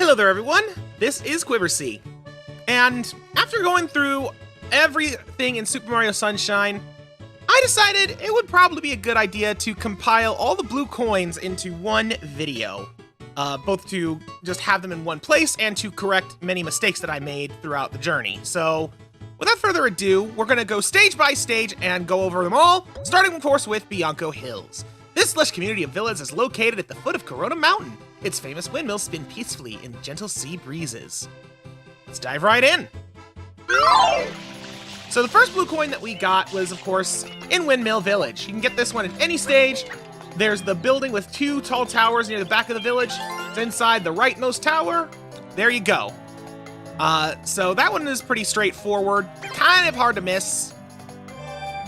Hello there, everyone. This is Quiversee. And after going through everything in Super Mario Sunshine, I decided it would probably be a good idea to compile all the blue coins into one video. Both to just have them in one place and to correct many mistakes that I made throughout the journey. So, without further ado, we're going to go stage by stage and go over them all, starting of course with Bianco Hills. This lush community of villas is located at the foot of Corona Mountain. Its famous windmills spin peacefully in gentle sea breezes. Let's dive right in. So the first blue coin that we got was, of course, in Windmill Village. You can get this one at any stage. There's the building with two tall towers near the back of the village. It's inside the rightmost tower. There you go. So that one is pretty straightforward, kind of hard to miss.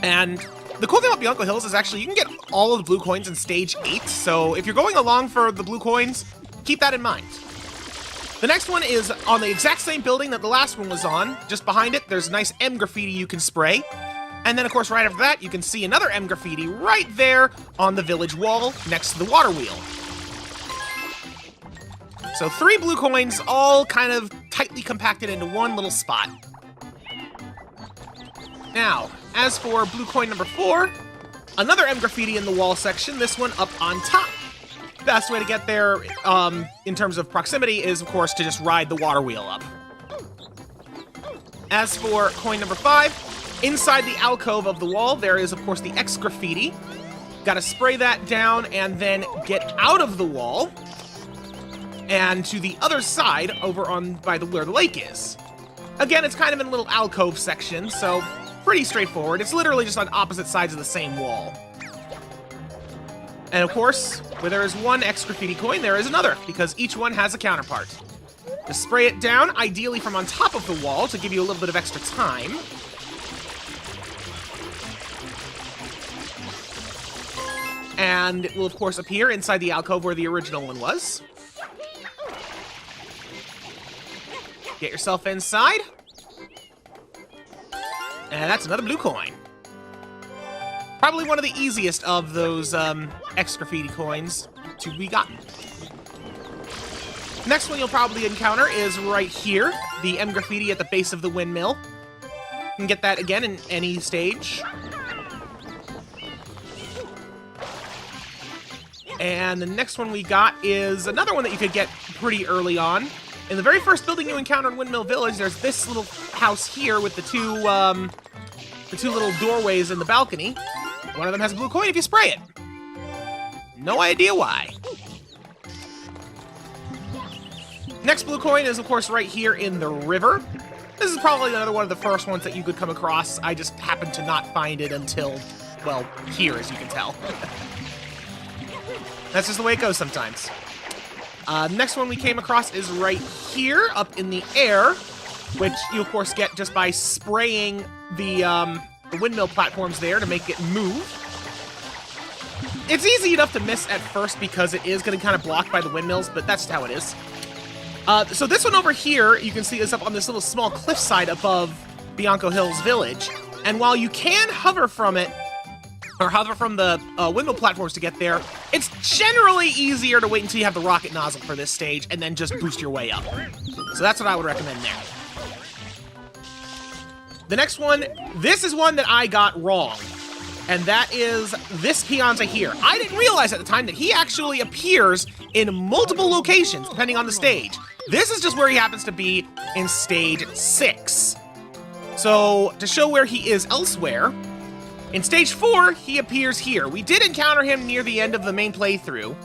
And the cool thing about Bianco Hills is actually you can get all of the blue coins in stage 8. So if you're going along for the blue coins, keep that in mind. The next one is on the exact same building that the last one was on. Just behind it, there's a nice M graffiti you can spray. And then, of course, right after that, you can see another M graffiti right there on the village wall next to the water wheel. So 3 blue coins, all kind of tightly compacted into one little spot. Now, as for blue coin number 4, another M graffiti in the wall section, this one up on top. Best way to get there in terms of proximity is, of course, to just ride the water wheel up. As for coin number 5, inside the alcove of the wall, there is, of course, the X graffiti. Gotta spray that down and then get out of the wall and to the other side over on by where the lake is. Again, it's kind of in a little alcove section, so pretty straightforward. It's literally just on opposite sides of the same wall. And of course, where there is one X graffiti coin, there is another, because each one has a counterpart. Just spray it down, ideally from on top of the wall, to give you a little bit of extra time. And it will, of course, appear inside the alcove where the original one was. Get yourself inside. And that's another blue coin. Probably one of the easiest of those X graffiti coins to be gotten. Next one you'll probably encounter is right here, the M graffiti at the base of the windmill. You can get that again in any stage. And the next one we got is another one that you could get pretty early on. In the very first building you encounter in Windmill Village, there's this little house here with the two little doorways in the balcony. One of them has a blue coin if you spray it. No idea why. Next blue coin is, of course, right here in the river. This is probably another one of the first ones that you could come across. I just happened to not find it until, well, here, as you can tell. That's just the way it goes sometimes. Next one we came across is right here, up in the air, which you, of course, get just by spraying the windmill platforms there to make it move. It's easy enough to miss at first because it is getting kind of blocked by the windmills, but that's how it is. So this one over here, you can see is up on this little small cliffside above Bianco Hills Village. And while you can hover from it, or hover from the windmill platforms to get there, it's generally easier to wait until you have the rocket nozzle for this stage and then just boost your way up. So that's what I would recommend there. The next one, this is one that I got wrong, and that is this Pianta here. I didn't realize at the time that he actually appears in multiple locations, depending on the stage. This is just where he happens to be in stage 6. So, to show where he is elsewhere, in stage 4, he appears here. We did encounter him near the end of the main playthrough,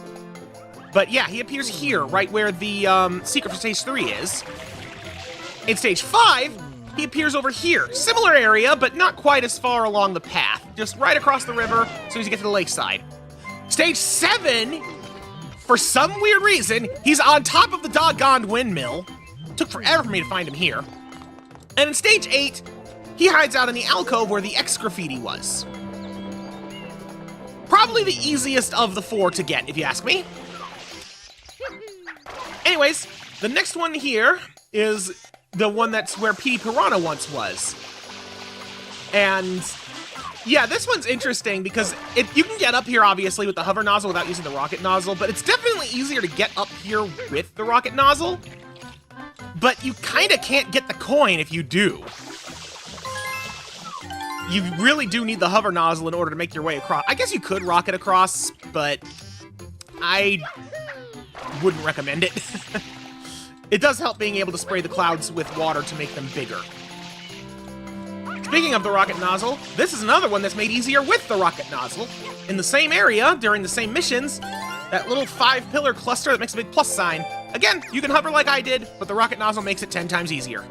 but yeah, he appears here, right where the secret for stage 3 is. In stage 5, he appears over here. Similar area, but not quite as far along the path. Just right across the river as soon as you get to the lakeside. Stage 7, for some weird reason, he's on top of the doggone windmill. Took forever for me to find him here. And in stage 8, he hides out in the alcove where the X graffiti was. Probably the easiest of the 4 to get, if you ask me. Anyways, the next one here is the one that's where P. Piranha once was. And yeah, this one's interesting because you can get up here, obviously, with the hover nozzle without using the rocket nozzle, but it's definitely easier to get up here with the rocket nozzle. but you kind of can't get the coin if you do. You really do need the hover nozzle in order to make your way across. I guess you could rocket across, but I wouldn't recommend it. It does help being able to spray the clouds with water to make them bigger. Speaking of the rocket nozzle, this is another one that's made easier with the rocket nozzle. In the same area, during the same missions, that little 5-pillar cluster that makes a big plus sign. Again, you can hover like I did, but the rocket nozzle makes it 10 times easier.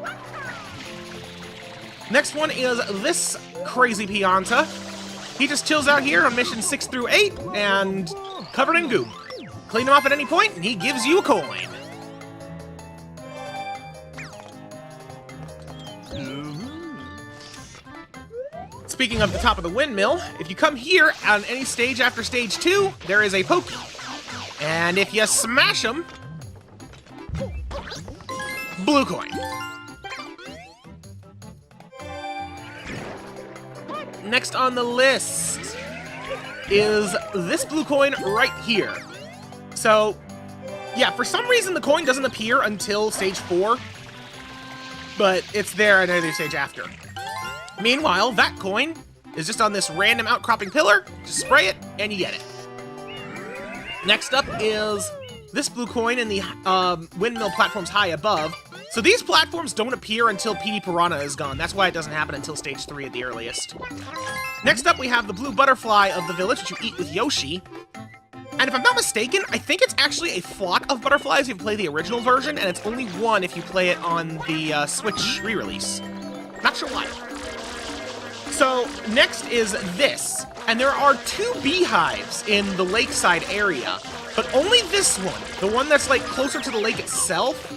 Next one is this crazy Pianta. He just chills out here on missions 6 through 8 and covered in goo. Clean him off at any point, and he gives you a coin. Speaking of the top of the windmill, if you come here on any stage after stage 2, there is a pokey. And if you smash him, blue coin. Next on the list is this blue coin right here. So, yeah, for some reason the coin doesn't appear until stage 4, but it's there at another stage after. Meanwhile, that coin is just on this random outcropping pillar. Just spray it, and you get it. Next up is this blue coin in the windmill platforms high above. So these platforms don't appear until PD Piranha is gone. That's why it doesn't happen until stage 3 at the earliest. Next up, we have the blue butterfly of the village, which you eat with Yoshi. And if I'm not mistaken, I think it's actually a flock of butterflies if you play the original version, and it's only one if you play it on the Switch re-release. Not sure why. So, next is this. And there are 2 beehives in the lakeside area, but only this one, the one that's like closer to the lake itself,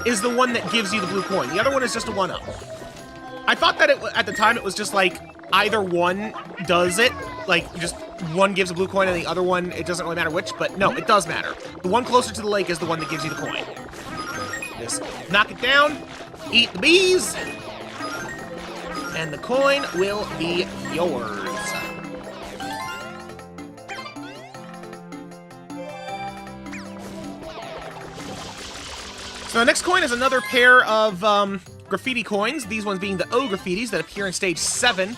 is the one that gives you the blue coin. The other one is just a 1-up. I thought that at the time it was just like either one does it, like just one gives a blue coin and the other one, it doesn't really matter which, but no, it does matter. The one closer to the lake is the one that gives you the coin. Just knock it down, eat the bees, and the coin will be yours. So the next coin is another pair of graffiti coins, these ones being the O graffitis that appear in stage 7.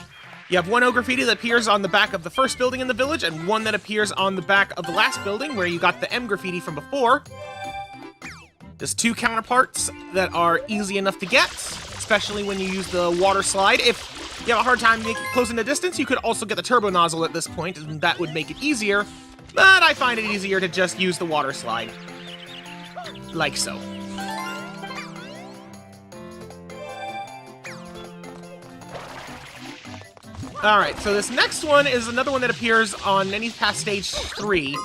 You have one O graffiti that appears on the back of the first building in the village, and one that appears on the back of the last building where you got the M graffiti from before. There's 2 counterparts that are easy enough to get, especially when you use the water slide. If you have a hard time closing the distance, you could also get the turbo nozzle at this point, and that would make it easier, but I find it easier to just use the water slide. Like so. Alright, so this next one is another one that appears on any past stage 3,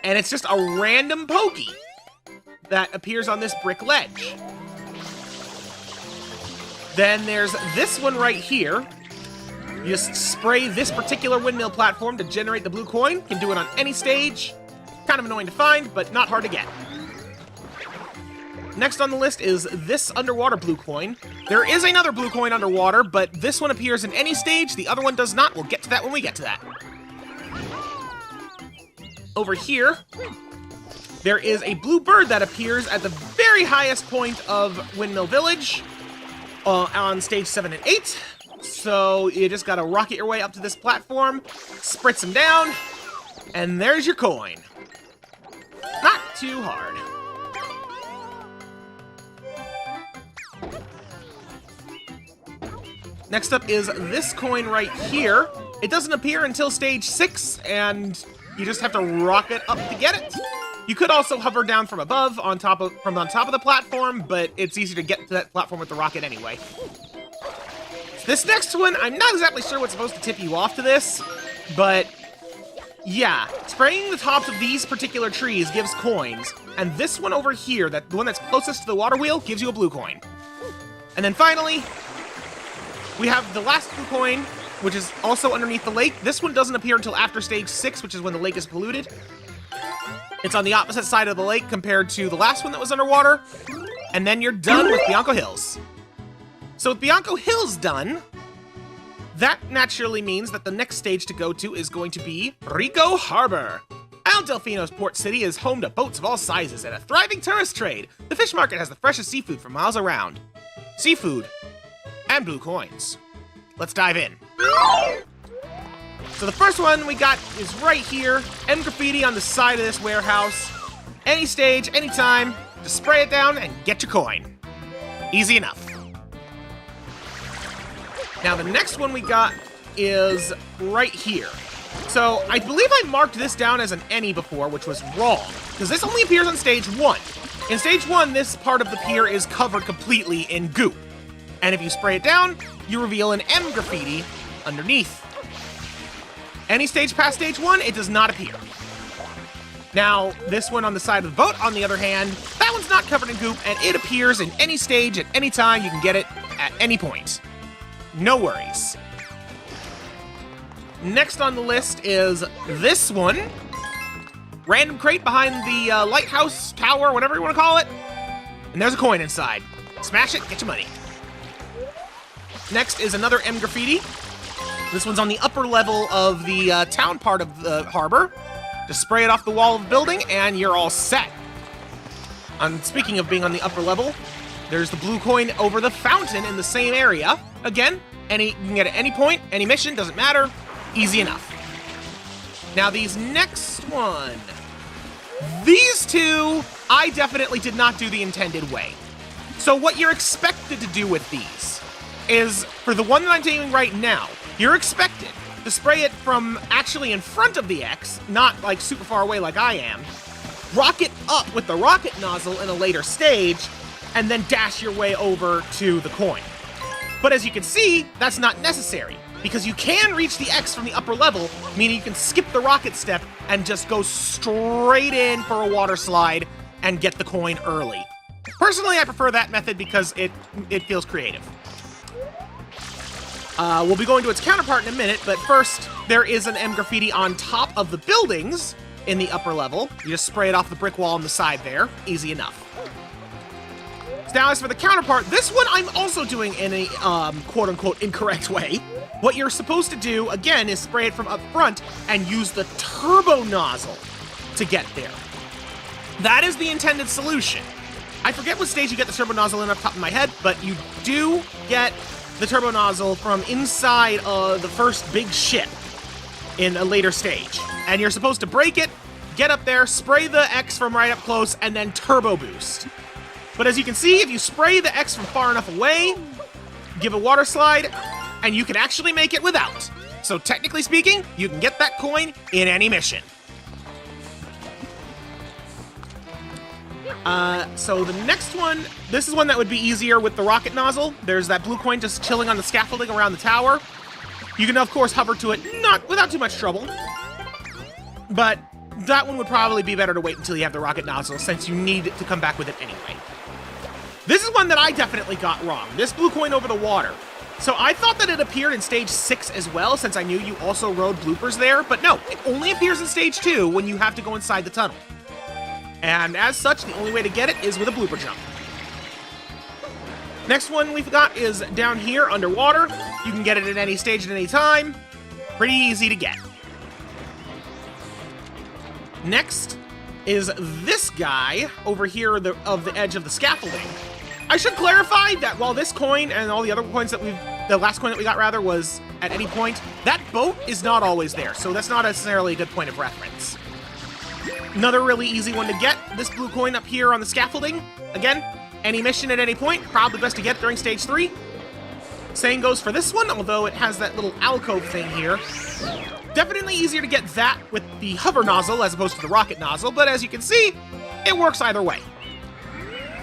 and it's just a random pokey that appears on this brick ledge. Then there's this one right here. You just spray this particular windmill platform to generate the blue coin. You can do it on any stage. Kind of annoying to find, but not hard to get. Next on the list is this underwater blue coin. There is another blue coin underwater, but this one appears in any stage, the other one does not. We'll get to that when we get to that. Over here, there is a blue bird that appears at the very highest point of Windmill Village on stage 7 and 8. So you just gotta rocket your way up to this platform, spritz them down, and there's your coin. Not too hard. Next up is this coin right here. It doesn't appear until stage 6, and you just have to rocket up to get it. You could also hover down from above, from on top of the platform, but it's easier to get to that platform with the rocket anyway. This next one, I'm not exactly sure what's supposed to tip you off to this, but yeah, spraying the tops of these particular trees gives coins, and this one over here, the one that's closest to the water wheel, gives you a blue coin. And then finally, we have the last blue coin, which is also underneath the lake. This one doesn't appear until after stage 6, which is when the lake is polluted. It's on the opposite side of the lake compared to the last one that was underwater. And then you're done with Bianco Hills. So with Bianco Hills done, that naturally means that the next stage to go to is going to be Ricco Harbor. Isle Delfino's port city is home to boats of all sizes and a thriving tourist trade. The fish market has the freshest seafood for miles around. Seafood and blue coins. Let's dive in. So the first one we got is right here. M graffiti on the side of this warehouse. Any stage, anytime, just spray it down and get your coin. Easy enough. Now the next one we got is right here. So I believe I marked this down as an any before, which was wrong, because this only appears on stage 1. In stage 1, this part of the pier is covered completely in goop. And if you spray it down, you reveal an M graffiti underneath. Any stage past stage 1, it does not appear. Now, this one on the side of the boat, on the other hand, that one's not covered in goop, and it appears in any stage at any time. You can get it at any point. No worries. Next on the list is this one. Random crate behind the lighthouse, tower, whatever you want to call it. And there's a coin inside. Smash it, get your money. Next is another M graffiti. This one's on the upper level of the town part of the harbor. Just spray it off the wall of the building and you're all set. Speaking of being on the upper level, there's the blue coin over the fountain in the same area. Again, you can get it at any point, any mission, doesn't matter. Easy enough. Now these next one. These two, I definitely did not do the intended way. So what you're expected to do with these is, for the one that I'm doing right now, you're expected to spray it from actually in front of the X, not like super far away like I am, rocket up with the rocket nozzle in a later stage, and then dash your way over to the coin. But as you can see, that's not necessary, because you can reach the X from the upper level, meaning you can skip the rocket step and just go straight in for a water slide and get the coin early. Personally, I prefer that method because it feels creative. We'll be going to its counterpart in a minute, but first, there is an M graffiti on top of the buildings in the upper level. You just spray it off the brick wall on the side there. Easy enough. Now, as for the counterpart, this one I'm also doing in a quote-unquote incorrect way. What you're supposed to do, again, is spray it from up front and use the turbo nozzle to get there. That is the intended solution. I forget what stage you get the turbo nozzle in off the top of my head, but you do get the turbo nozzle from inside the first big ship in a later stage. And you're supposed to break it, get up there, spray the X from right up close, and then turbo boost. But as you can see, if you spray the X from far enough away, give a water slide, and you can actually make it without. So technically speaking, you can get that coin in any mission. So the next one, this is one that would be easier with the rocket nozzle. There's that blue coin just chilling on the scaffolding around the tower. You can, of course, hover to it, not without too much trouble. But that one would probably be better to wait until you have the rocket nozzle, since you need to come back with it anyway. This is one that I definitely got wrong. This blue coin over the water. So I thought that it appeared in stage 6 as well, since I knew you also rode bloopers there. But no, it only appears in stage 2 when you have to go inside the tunnel. And as such, the only way to get it is with a blooper jump. Next one we've got is down here underwater. You can get it at any stage at any time. Pretty easy to get. Next is this guy over here of the edge of the scaffolding. I should clarify that while this coin and all the other coins that the last coin that we got rather was at any point, that boat is not always there, so that's not necessarily a good point of reference. Another really easy one to get, this blue coin up here on the scaffolding. Again, any mission at any point, probably best to get during stage 3. Same goes for this one, although it has that little alcove thing here. Definitely easier to get that with the hover nozzle as opposed to the rocket nozzle, but as you can see, it works either way.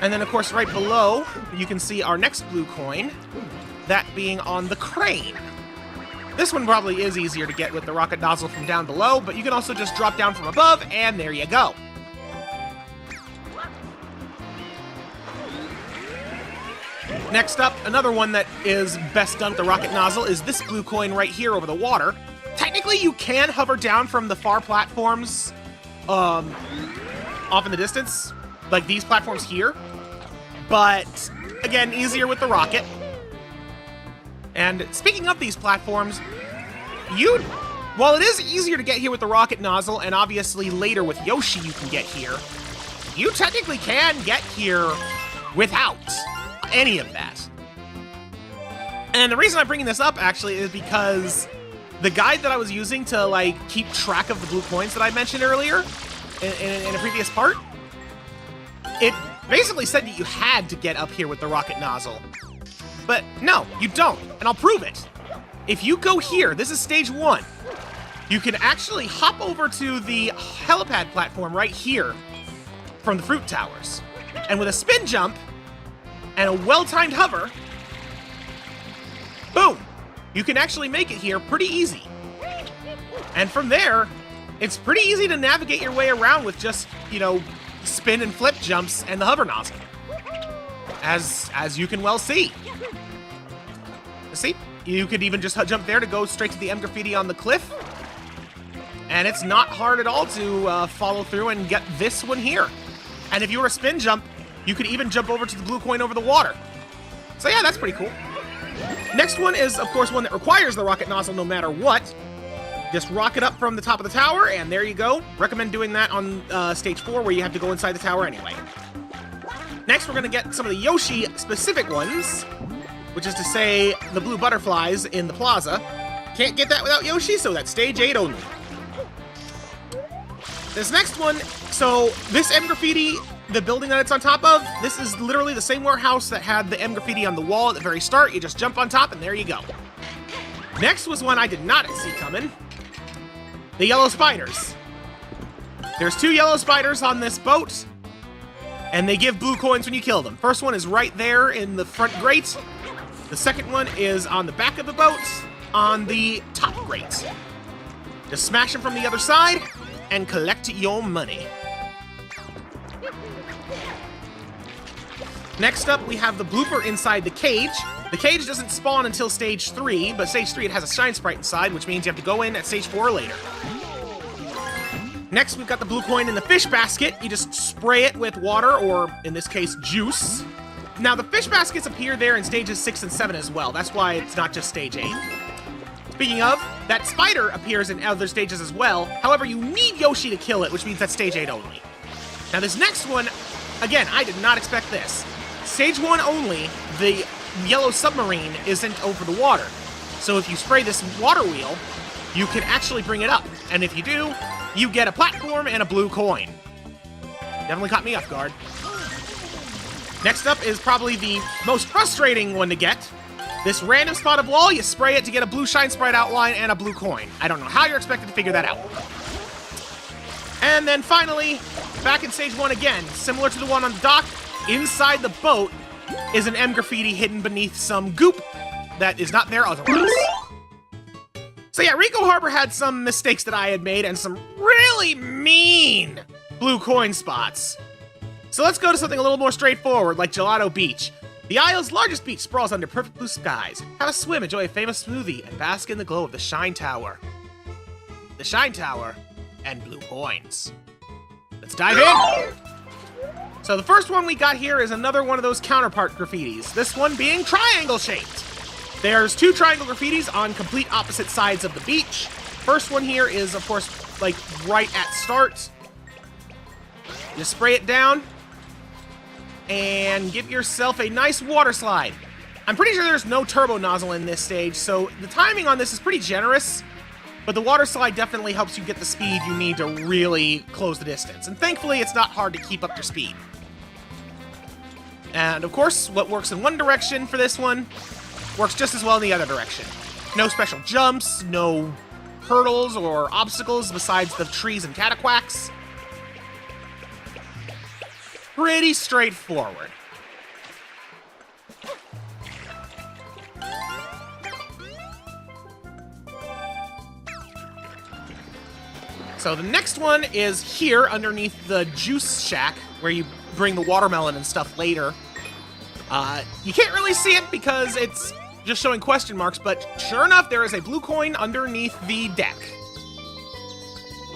And then, of course, right below, you can see our next blue coin, that being on the crane. This one probably is easier to get with the rocket nozzle from down below, but you can also just drop down from above, and there you go. Next up, another one that is best done with the rocket nozzle is this blue coin right here over the water. Technically, you can hover down from the far platforms off in the distance, like these platforms here. But, again, easier with the rocket. And speaking of these platforms, you While it is easier to get here with the rocket nozzle, and obviously later with Yoshi you can get here, you technically can get here without any of that. And the reason I'm bringing this up, actually, is because the guide that I was using to, like, keep track of the blue coins that I mentioned earlier in a previous part, it basically said that you had to get up here with the rocket nozzle. But no, you don't, and I'll prove it. If you go here, this is stage 1, you can actually hop over to the helipad platform right here from the fruit towers. And with a spin jump and a well-timed hover, boom, you can actually make it here pretty easy. And from there, it's pretty easy to navigate your way around with just, you know, spin and flip jumps and the hover nozzle. As you can well see. See? You could even just jump there to go straight to the M graffiti on the cliff. And it's not hard at all to follow through and get this one here. And if you were a spin jump, you could even jump over to the blue coin over the water. So yeah, that's pretty cool. Next one is, of course, one that requires the rocket nozzle no matter what. Just rocket up from the top of the tower, and there you go. Recommend doing that on stage 4, where you have to go inside the tower anyway. Next, we're going to get some of the Yoshi-specific ones, which is to say the blue butterflies in the plaza. Can't get that without Yoshi, so that's stage 8 only. This next one, so this M graffiti, the building that it's on top of, this is literally the same warehouse that had the M graffiti on the wall at the very start. You just jump on top and there you go. Next was one I did not see coming. The yellow spiders. There's 2 yellow spiders on this boat, and they give blue coins when you kill them. First one is right there in the front grate. The second one is on the back of the boat, on the top grate. Just smash them from the other side, and collect your money. Next up, we have the blooper inside the cage. The cage doesn't spawn until stage 3, but stage 3 it has a shine sprite inside, which means you have to go in at stage 4 or later. Next, we've got the blue coin in the fish basket. You just spray it with water, or in this case, juice. Now, the fish baskets appear there in stages 6 and 7 as well. That's why it's not just stage 8. Speaking of, that spider appears in other stages as well. However, you need Yoshi to kill it, which means that's stage 8 only. Now, this next one, again, I did not expect this. Stage 1 only, the yellow submarine isn't over the water. So if you spray this water wheel, you can actually bring it up. And if you do, you get a platform and a blue coin. Definitely caught me off guard. Next up is probably the most frustrating one to get. This random spot of wall, you spray it to get a blue shine sprite outline and a blue coin. I don't know how you're expected to figure that out. And then finally, back in stage 1 again, similar to the one on the dock, inside the boat is an M graffiti hidden beneath some goop that is not there otherwise. So yeah, Ricco Harbor had some mistakes that I had made and some really mean blue coin spots. So let's go to something a little more straightforward, like Gelato Beach. The Isle's largest beach sprawls under perfect blue skies. Have a swim, enjoy a famous smoothie, and bask in the glow of the Shine Tower. The Shine Tower and blue coins. Let's dive in! So the first one we got here is another one of those counterpart graffitis, this one being triangle-shaped. There's 2 triangle graffitis on complete opposite sides of the beach. First one here is, of course, like right at start. Just spray it down and give yourself a nice water slide. I'm pretty sure there's no turbo nozzle in this stage, so the timing on this is pretty generous, but the water slide definitely helps you get the speed you need to really close the distance. And thankfully, it's not hard to keep up your speed. And of course, what works in one direction for this one works just as well in the other direction. No special jumps, no hurdles or obstacles besides the trees and cataquacks. Pretty straightforward. So the next one is here underneath the juice shack where you bring the watermelon and stuff later. You can't really see it because it's just showing question marks, but sure enough, there is a blue coin underneath the deck.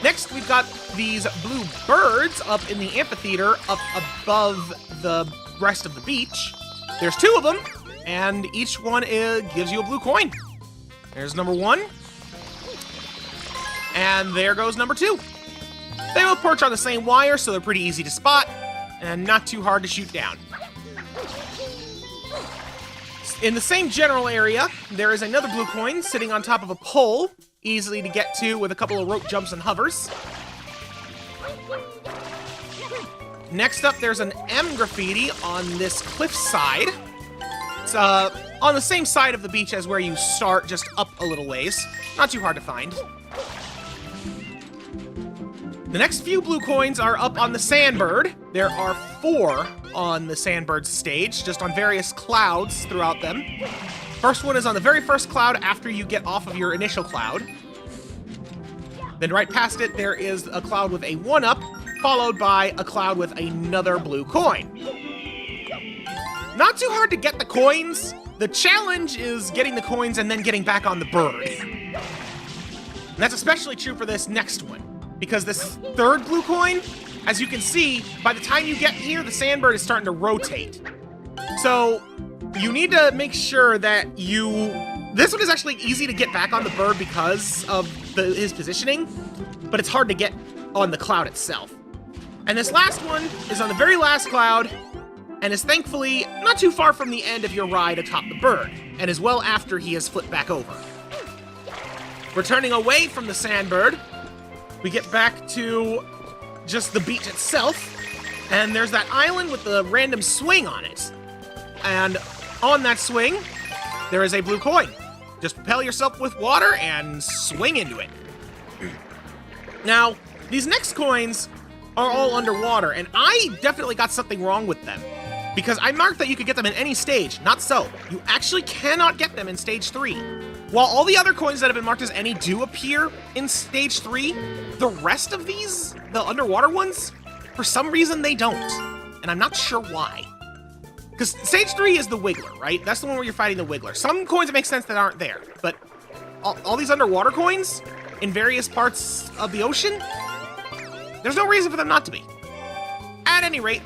Next, we've got these blue birds up in the amphitheater up above the rest of the beach. There's 2 of them, and each one gives you a blue coin. There's number 1. And there goes number 2. They will perch on the same wire, so they're pretty easy to spot, and not too hard to shoot down. In the same general area, there is another blue coin sitting on top of a pole, easily to get to with a couple of rope jumps and hovers. Next up, there's an M graffiti on this cliff side. It's on the same side of the beach as where you start, just up a little ways. Not too hard to find. The next few blue coins are up on the Sandbird. There are 4 on the Sandbird stage, just on various clouds throughout them. First one is on the very first cloud after you get off of your initial cloud. Then right past it, there is a cloud with a 1-up, followed by a cloud with another blue coin. Not too hard to get the coins. The challenge is getting the coins and then getting back on the bird. And that's especially true for this next one, because this third blue coin, as you can see, by the time you get here, the Sandbird is starting to rotate. So you need to make sure that this one is actually easy to get back on the bird because of his positioning, but it's hard to get on the cloud itself. And this last one is on the very last cloud, and is thankfully not too far from the end of your ride atop the bird, and is well after he has flipped back over. Returning away from the Sandbird, we get back to just the beach itself, and there's that island with the random swing on it. And on that swing, there is a blue coin. Just propel yourself with water and swing into it. Now, these next coins are all underwater, and I definitely got something wrong with them, because I marked that you could get them in any stage. Not so. You actually cannot get them in stage 3. While all the other coins that have been marked as any do appear in stage 3, the rest of these, the underwater ones, for some reason they don't. And I'm not sure why. Because stage 3 is the Wiggler, right? That's the one where you're fighting the Wiggler. Some coins, it makes sense that aren't there, but all these underwater coins in various parts of the ocean, there's no reason for them not to be. At any rate,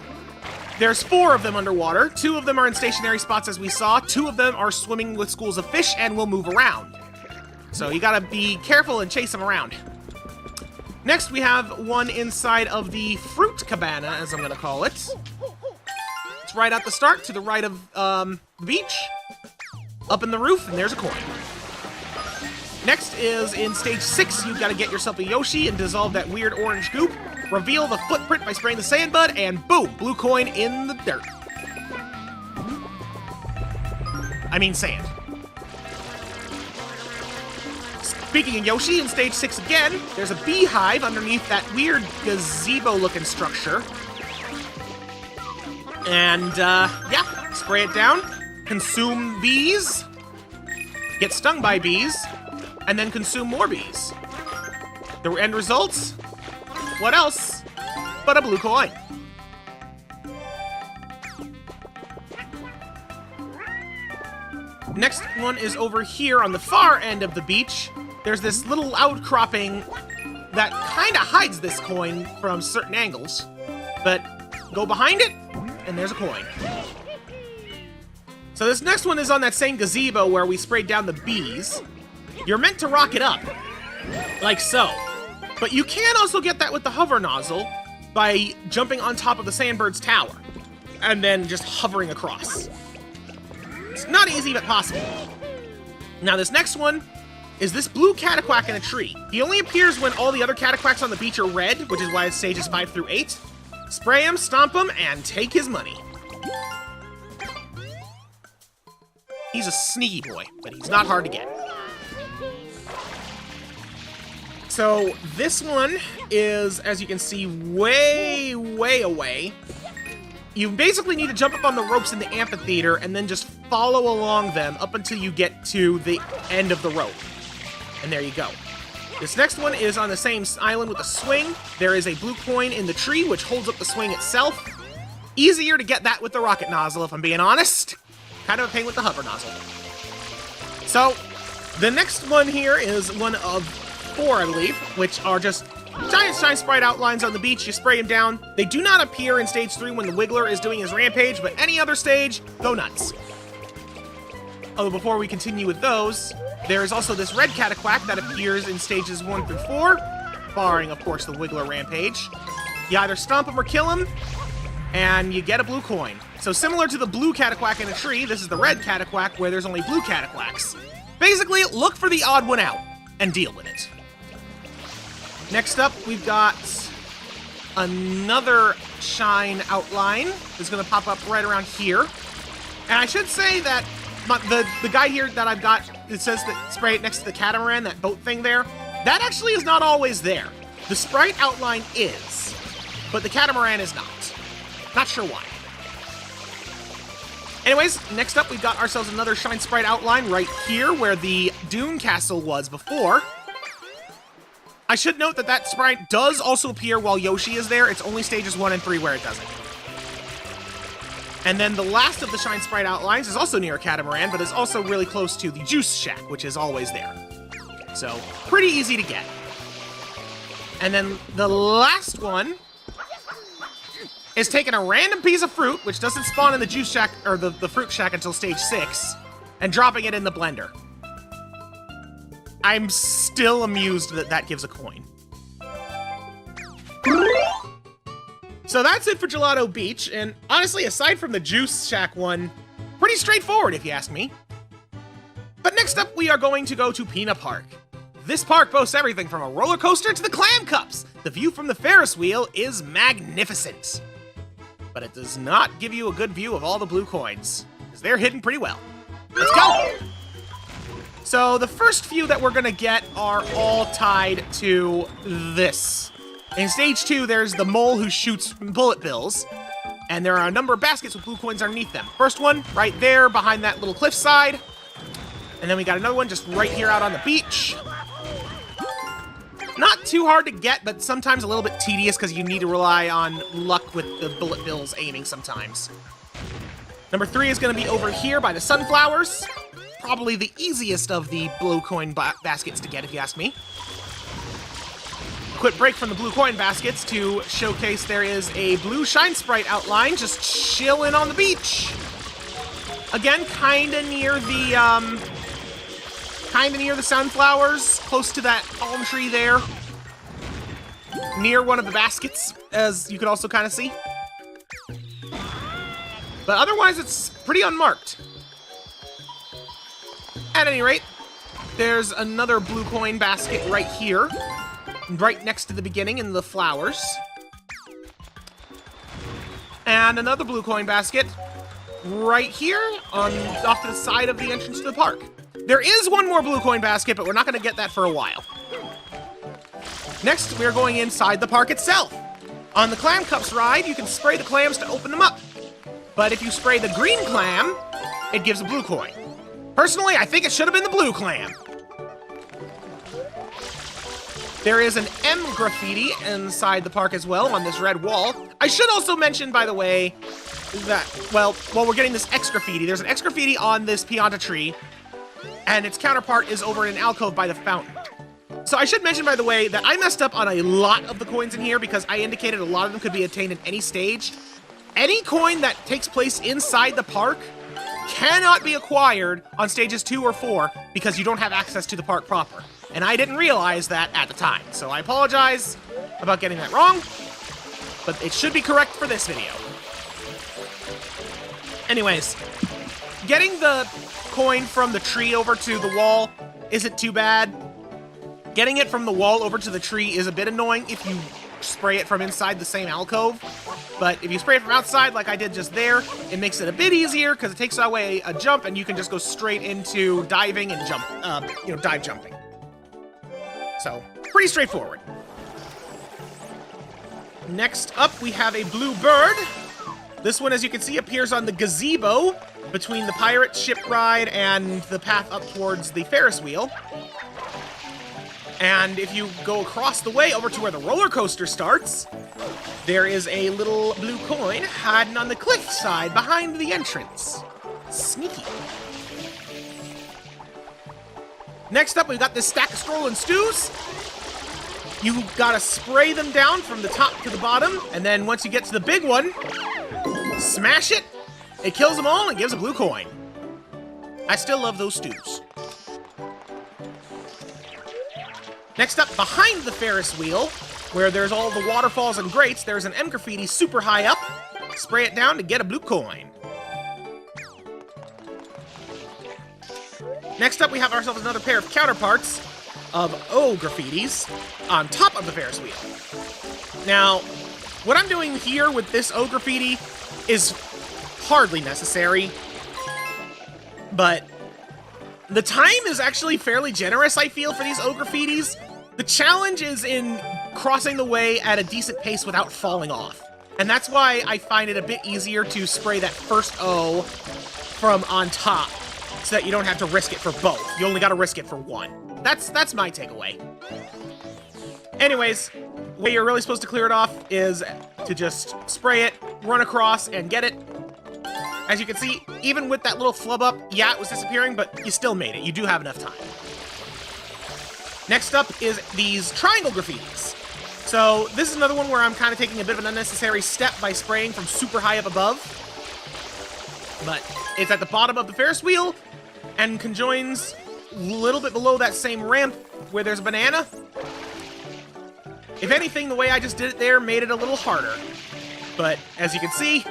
there's 4 of them underwater. 2 of them are in stationary spots, as we saw. 2 of them are swimming with schools of fish and will move around. So you gotta be careful and chase them around. Next, we have one inside of the fruit cabana, as I'm gonna call it. It's right at the start, to the right of the beach. Up in the roof, and there's a coin. Next is in stage 6, you've gotta get yourself a Yoshi and dissolve that weird orange goop. Reveal the footprint by spraying the sand bud, and boom, blue coin in the dirt. I mean sand. Speaking of Yoshi, in stage 6 again, there's a beehive underneath that weird gazebo-looking structure. And, yeah, spray it down, consume bees, get stung by bees, and then consume more bees. The end results? What else but a blue coin? Next one is over here on the far end of the beach. There's this little outcropping that kind of hides this coin from certain angles. But go behind it, and there's a coin. So this next one is on that same gazebo where we sprayed down the bees. You're meant to rock it up, like so. But you can also get that with the hover nozzle by jumping on top of the Sandbird's tower and then just hovering across. It's not easy, but possible. Now this next one is this blue cataquack in a tree. He only appears when all the other cataquacks on the beach are red, which is why it's stages 5 through 8. Spray him, stomp him, and take his money. He's a sneaky boy, but he's not hard to get. So this one is, as you can see, way, way away. You basically need to jump up on the ropes in the amphitheater and then just follow along them up until you get to the end of the rope. And there you go. This next one is on the same island with a swing. There is a blue coin in the tree, which holds up the swing itself. Easier to get that with the rocket nozzle, if I'm being honest. Kind of a pain with the hover nozzle. So, the next one here is one of 4, I believe, which are just giant shine sprite outlines on the beach. You spray them down. They do not appear in stage 3 when the Wiggler is doing his rampage, but any other stage, go nuts. Although before we continue with those, There is also this red cataquack that appears in stages 1 through 4, barring, of course, the Wiggler Rampage. You either stomp him or kill him, and you get a blue coin. So similar to the blue cataquack in a tree, this is the red cataquack where there's only blue cataquacks. Basically, look for the odd one out and deal with it. Next up, we've got another shine outline that's going to pop up right around here. And I should say that the guy here that I've got, it says that spray it next to the catamaran, that boat thing there, that actually is not always there. The sprite outline is, but the catamaran is not. Not sure why. Anyways, next up we've got ourselves another shine sprite outline right here where the Dune Castle was before. I should note that that sprite does also appear while Yoshi is there. It's only stages 1 and 3 where it doesn't. And then the last of the shine sprite outlines is also near a catamaran, but is also really close to the Juice Shack, which is always there. So, pretty easy to get. And then the last one is taking a random piece of fruit, which doesn't spawn in the Juice Shack, or the Fruit Shack until stage 6, and dropping it in the blender. I'm still amused that that gives a coin. So that's it for Gelato Beach, and honestly, aside from the Juice Shack one, pretty straightforward if you ask me. But next up, we are going to go to Pinna Park. This park boasts everything from a roller coaster to the clam cups. The view from the Ferris wheel is magnificent. But it does not give you a good view of all the blue coins, because they're hidden pretty well. Let's go! So the first few that we're gonna get are all tied to this. In stage 2, there's the mole who shoots bullet bills, and there are a number of baskets with blue coins underneath them. First one, right there, behind that little cliffside. And then we got another one just right here out on the beach. Not too hard to get, but sometimes a little bit tedious because you need to rely on luck with the bullet bills aiming sometimes. Number 3 is going to be over here by the sunflowers. Probably the easiest of the blue coin baskets to get, if you ask me. Quick break from the blue coin baskets to showcase there is a blue shine sprite outline just chilling on the beach. Again, kinda near the sunflowers, close to that palm tree there. Near one of the baskets, as you could also kind of see. But otherwise, it's pretty unmarked. At any rate, there's another blue coin basket right here, right next to the beginning in the flowers. And another blue coin basket right here off to the side of the entrance to the park. There is one more blue coin basket, but we're not going to get that for a while. Next, we're going inside the park itself. On the Clam Cups ride, you can spray the clams to open them up. But if you spray the green clam, it gives a blue coin. Personally, I think it should have been the blue clam. There is an M graffiti inside the park as well on this red wall. I should also mention, by the way, that, well, while we're getting this X graffiti, there's an X graffiti on this Pianta tree, and its counterpart is over in an alcove by the fountain. So I should mention, by the way, that I messed up on a lot of the coins in here because I indicated a lot of them could be attained at any stage. Any coin that takes place inside the park cannot be acquired on stages 2 or 4 because you don't have access to the park proper. And I didn't realize that at the time, so I apologize about getting that wrong, but it should be correct for this video. Anyways, getting the coin from the tree over to the wall isn't too bad. Getting it from the wall over to the tree is a bit annoying if you spray it from inside the same alcove, but if you spray it from outside like I did just there, it makes it a bit easier because it takes away a jump and you can just go straight into diving and jump, dive jumping. So, pretty straightforward. Next up, we have a blue bird. This one, as you can see, appears on the gazebo between the pirate ship ride and the path up towards the Ferris wheel. And if you go across the way over to where the roller coaster starts, there is a little blue coin hiding on the cliff side behind the entrance. Sneaky. Next up, we've got this stack of Scrollin' Stews. You gotta spray them down from the top to the bottom, and then once you get to the big one, smash it. It kills them all and gives a blue coin. I still love those stews. Next up, behind the Ferris wheel, where there's all the waterfalls and grates, there's an M graffiti super high up. Spray it down to get a blue coin. Next up, we have ourselves another pair of counterparts of O graffitis on top of the Ferris wheel. Now, what I'm doing here with this O graffiti is hardly necessary, but the time is actually fairly generous, I feel, for these O graffitis. The challenge is in crossing the way at a decent pace without falling off. And that's why I find it a bit easier to spray that first O from on top, so that you don't have to risk it for both. You only gotta risk it for one. That's my takeaway. Anyways, the way you're really supposed to clear it off is to just spray it, run across, and get it. As you can see, even with that little flub up, yeah, it was disappearing, but you still made it. You do have enough time. Next up is these triangle graffitis. So this is another one where I'm kind of taking a bit of an unnecessary step by spraying from super high up above. But it's at the bottom of the Ferris wheel and conjoins a little bit below that same ramp where there's a banana. If anything, the way I just did it there made it a little harder. But as you can see,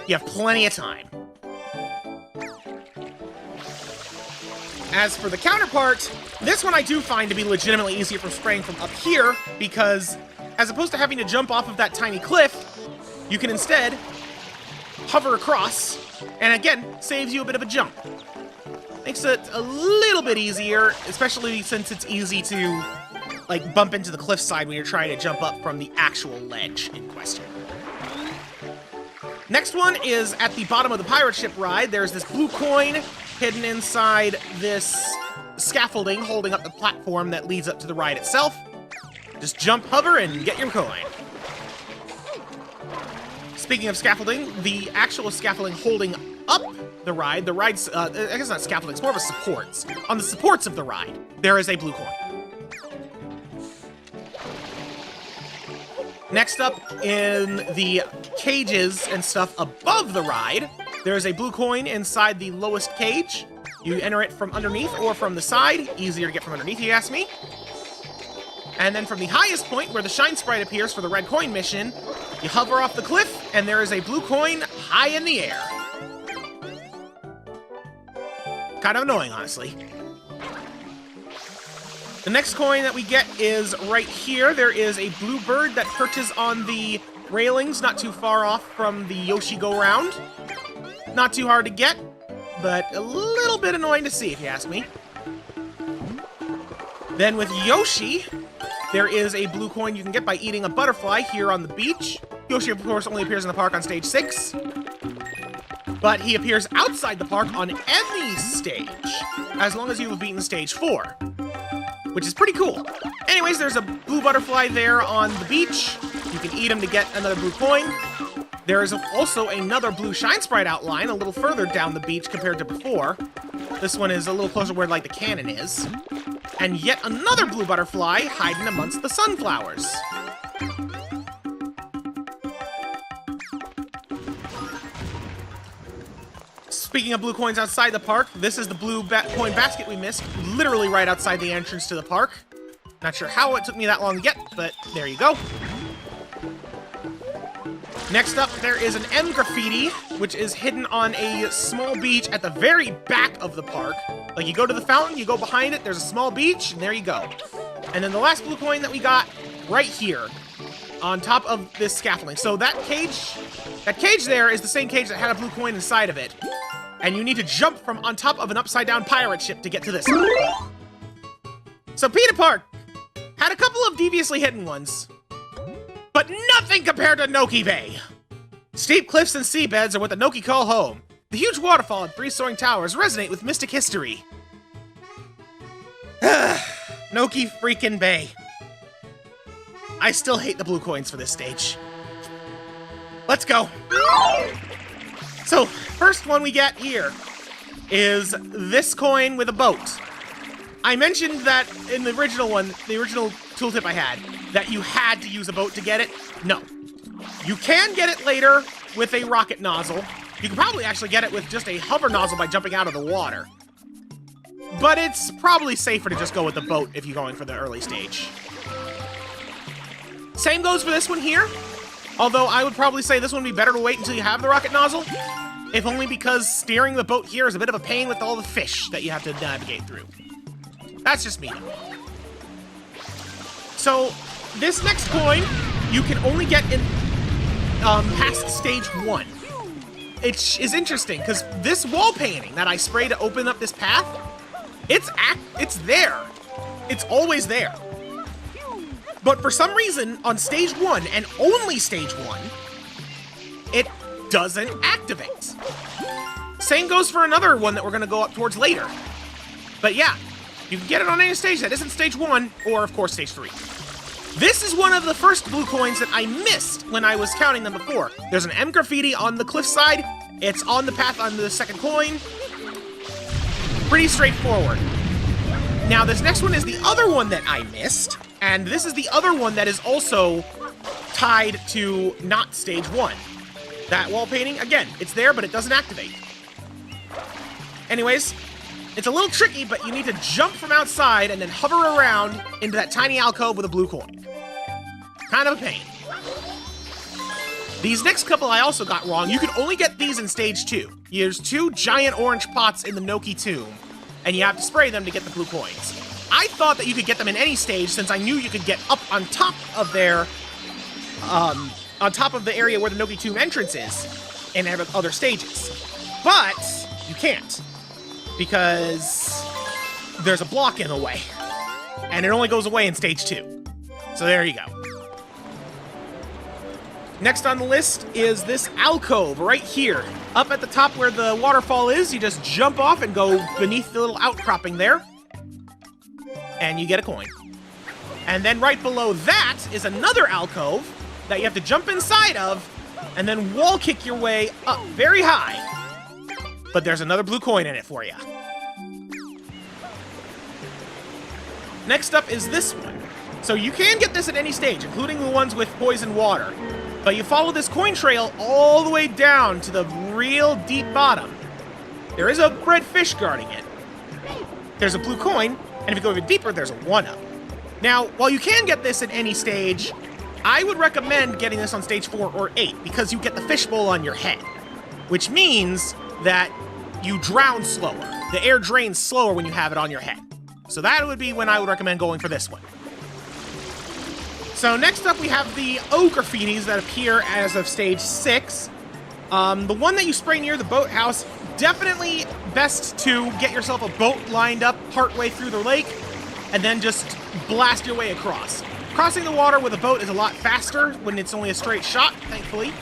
you have plenty of time. As for the counterpart, this one I do find to be legitimately easier for spraying from up here, because as opposed to having to jump off of that tiny cliff, you can instead hover across, and again, saves you a bit of a jump. Makes it a little bit easier, especially since it's easy to, like, bump into the cliffside when you're trying to jump up from the actual ledge in question. Next one is at the bottom of the pirate ship ride. There's this blue coin hidden inside this scaffolding holding up the platform that leads up to the ride itself. Just jump, hover, and get your coin. Speaking of scaffolding, the actual scaffolding holding up the ride's, I guess not scaffolding, it's more of a supports. On the supports of the ride, there is a blue coin. Next up, in the cages and stuff above the ride, there's a blue coin inside the lowest cage. You enter it from underneath or from the side. Easier to get from underneath, if you ask me. And then from the highest point, where the shine sprite appears for the red coin mission, you hover off the cliff, and there is a blue coin high in the air. Kind of annoying, honestly. The next coin that we get is right here. There is a blue bird that perches on the railings not too far off from the Yoshi go-round. Not too hard to get, but a little bit annoying to see, if you ask me. Then with Yoshi, there is a blue coin you can get by eating a butterfly here on the beach. Yoshi, of course, only appears in the park on stage 6. But he appears outside the park on any stage, as long as you have beaten stage 4. Which is pretty cool. Anyways, there's a blue butterfly there on the beach. You can eat him to get another blue coin. There is also another blue shine sprite outline a little further down the beach compared to before. This one is a little closer where, like, the cannon is. And yet another blue butterfly hiding amongst the sunflowers. Speaking of blue coins outside the park, this is the blue coin basket we missed, literally right outside the entrance to the park. Not sure how it took me that long to get, but there you go. Next up, there is an M graffiti, which is hidden on a small beach at the very back of the park. Like, you go to the fountain, you go behind it, there's a small beach, and there you go. And then the last blue coin that we got, right here, on top of this scaffolding. So that cage there is the same cage that had a blue coin inside of it. And you need to jump from on top of an upside-down pirate ship to get to this one. So Pinna Park had a couple of deviously hidden ones, but nothing compared to Noki Bay. Steep cliffs and seabeds are what the Noki call home. The huge waterfall and 3 soaring towers resonate with mystic history. Noki freaking Bay. I still hate the blue coins for this stage. Let's go. So, first one we get here is this coin with a boat. I mentioned that in the original one, the original tooltip I had, that you had to use a boat to get it. No. You can get it later with a rocket nozzle. You can probably actually get it with just a hover nozzle by jumping out of the water. But it's probably safer to just go with the boat if you're going for the early stage. Same goes for this one here. Although I would probably say this one would be better to wait until you have the rocket nozzle. If only because steering the boat here is a bit of a pain with all the fish that you have to navigate through. That's just me. So, this next coin, you can only get in past stage 1. It is interesting, because this wall painting that I spray to open up this path, it's there. It's always there. But for some reason, on stage 1, and only stage 1, it doesn't activate. Same goes for another one that we're going to go up towards later. But yeah, you can get it on any stage that isn't stage 1, or of course stage 3. This is one of the first blue coins that I missed when I was counting them before. There's an M graffiti on the cliffside. It's on the path on the second coin. Pretty straightforward. Now, this next one is the other one that I missed, and this is the other one that is also tied to not stage 1. That wall painting, again, it's there, but it doesn't activate. Anyways, it's a little tricky, but you need to jump from outside and then hover around into that tiny alcove with a blue coin. Kind of a pain. These next couple I also got wrong. You can only get these in stage 2. There's 2 giant orange pots in the Noki tomb, and you have to spray them to get the blue coins. I thought that you could get them in any stage since I knew you could get up on top of their, on top of the area where the Noki tomb entrance is in other stages. But you can't, because there's a block in the way, and it only goes away in stage 2. So there you go. Next on the list is this alcove right here. Up at the top where the waterfall is, you just jump off and go beneath the little outcropping there, and you get a coin. And then right below that is another alcove that you have to jump inside of, and then wall kick your way up very high. But there's another blue coin in it for you. Next up is this one. So you can get this at any stage, including the ones with poison water. But you follow this coin trail all the way down to the real deep bottom. There is a red fish guarding it. There's a blue coin, and if you go even deeper, there's a 1-up. Now, while you can get this at any stage, I would recommend getting this on stage 4 or 8, because you get the fishbowl on your head, which means that you drown slower. The air drains slower when you have it on your head. So that would be when I would recommend going for this one. So next up we have the O graffitis that appear as of stage 6. The one that you spray near the boathouse, definitely best to get yourself a boat lined up partway through the lake, and then just blast your way across. Crossing the water with a boat is a lot faster when it's only a straight shot, thankfully.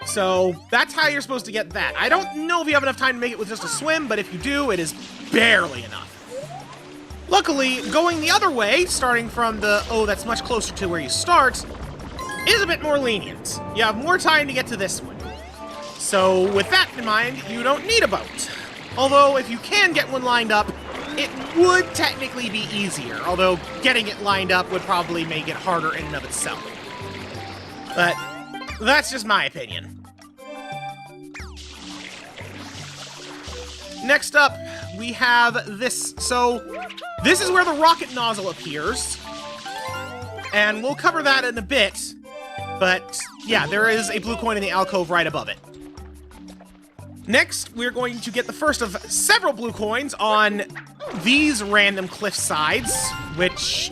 So that's how you're supposed to get that. I don't know if you have enough time to make it with just a swim, but if you do, it is barely enough. Luckily, going the other way, starting from the O that's much closer to where you start, is a bit more lenient. You have more time to get to this one. So with that in mind, you don't need a boat. Although, if you can get one lined up, it would technically be easier, although getting it lined up would probably make it harder in and of itself. But that's just my opinion. Next up, we have this. So, this is where the rocket nozzle appears, and we'll cover that in a bit, but yeah, there is a blue coin in the alcove right above it. Next, we're going to get the first of several blue coins on these random cliff sides, which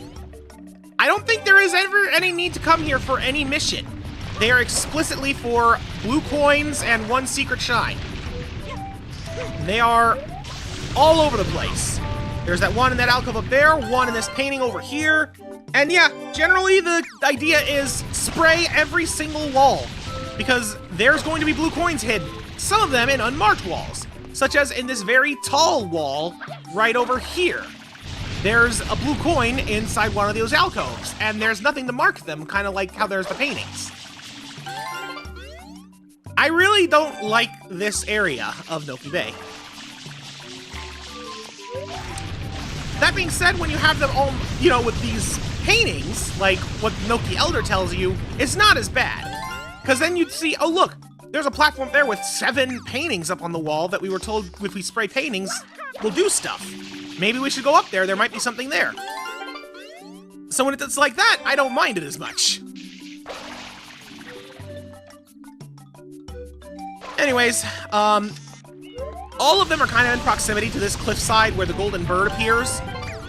I don't think there is ever any need to come here for any mission. They are explicitly for blue coins and 1 secret shine. They are all over the place. There's that one in that alcove up there, one in this painting over here. And yeah, generally the idea is spray every single wall, because there's going to be blue coins hidden, some of them in unmarked walls, such as in this very tall wall right over here. There's a blue coin inside one of those alcoves, and there's nothing to mark them, kind of like how there's the paintings. I really don't like this area of Noki Bay. That being said, when you have them all, you know, with these paintings, like what Noki Elder tells you, it's not as bad. Because then you'd see, oh look, there's a platform there with 7 paintings up on the wall that we were told if we spray paintings, we'll do stuff. Maybe we should go up there, there might be something there. So when it's like that, I don't mind it as much. Anyways, all of them are kind of in proximity to this cliffside where the golden bird appears,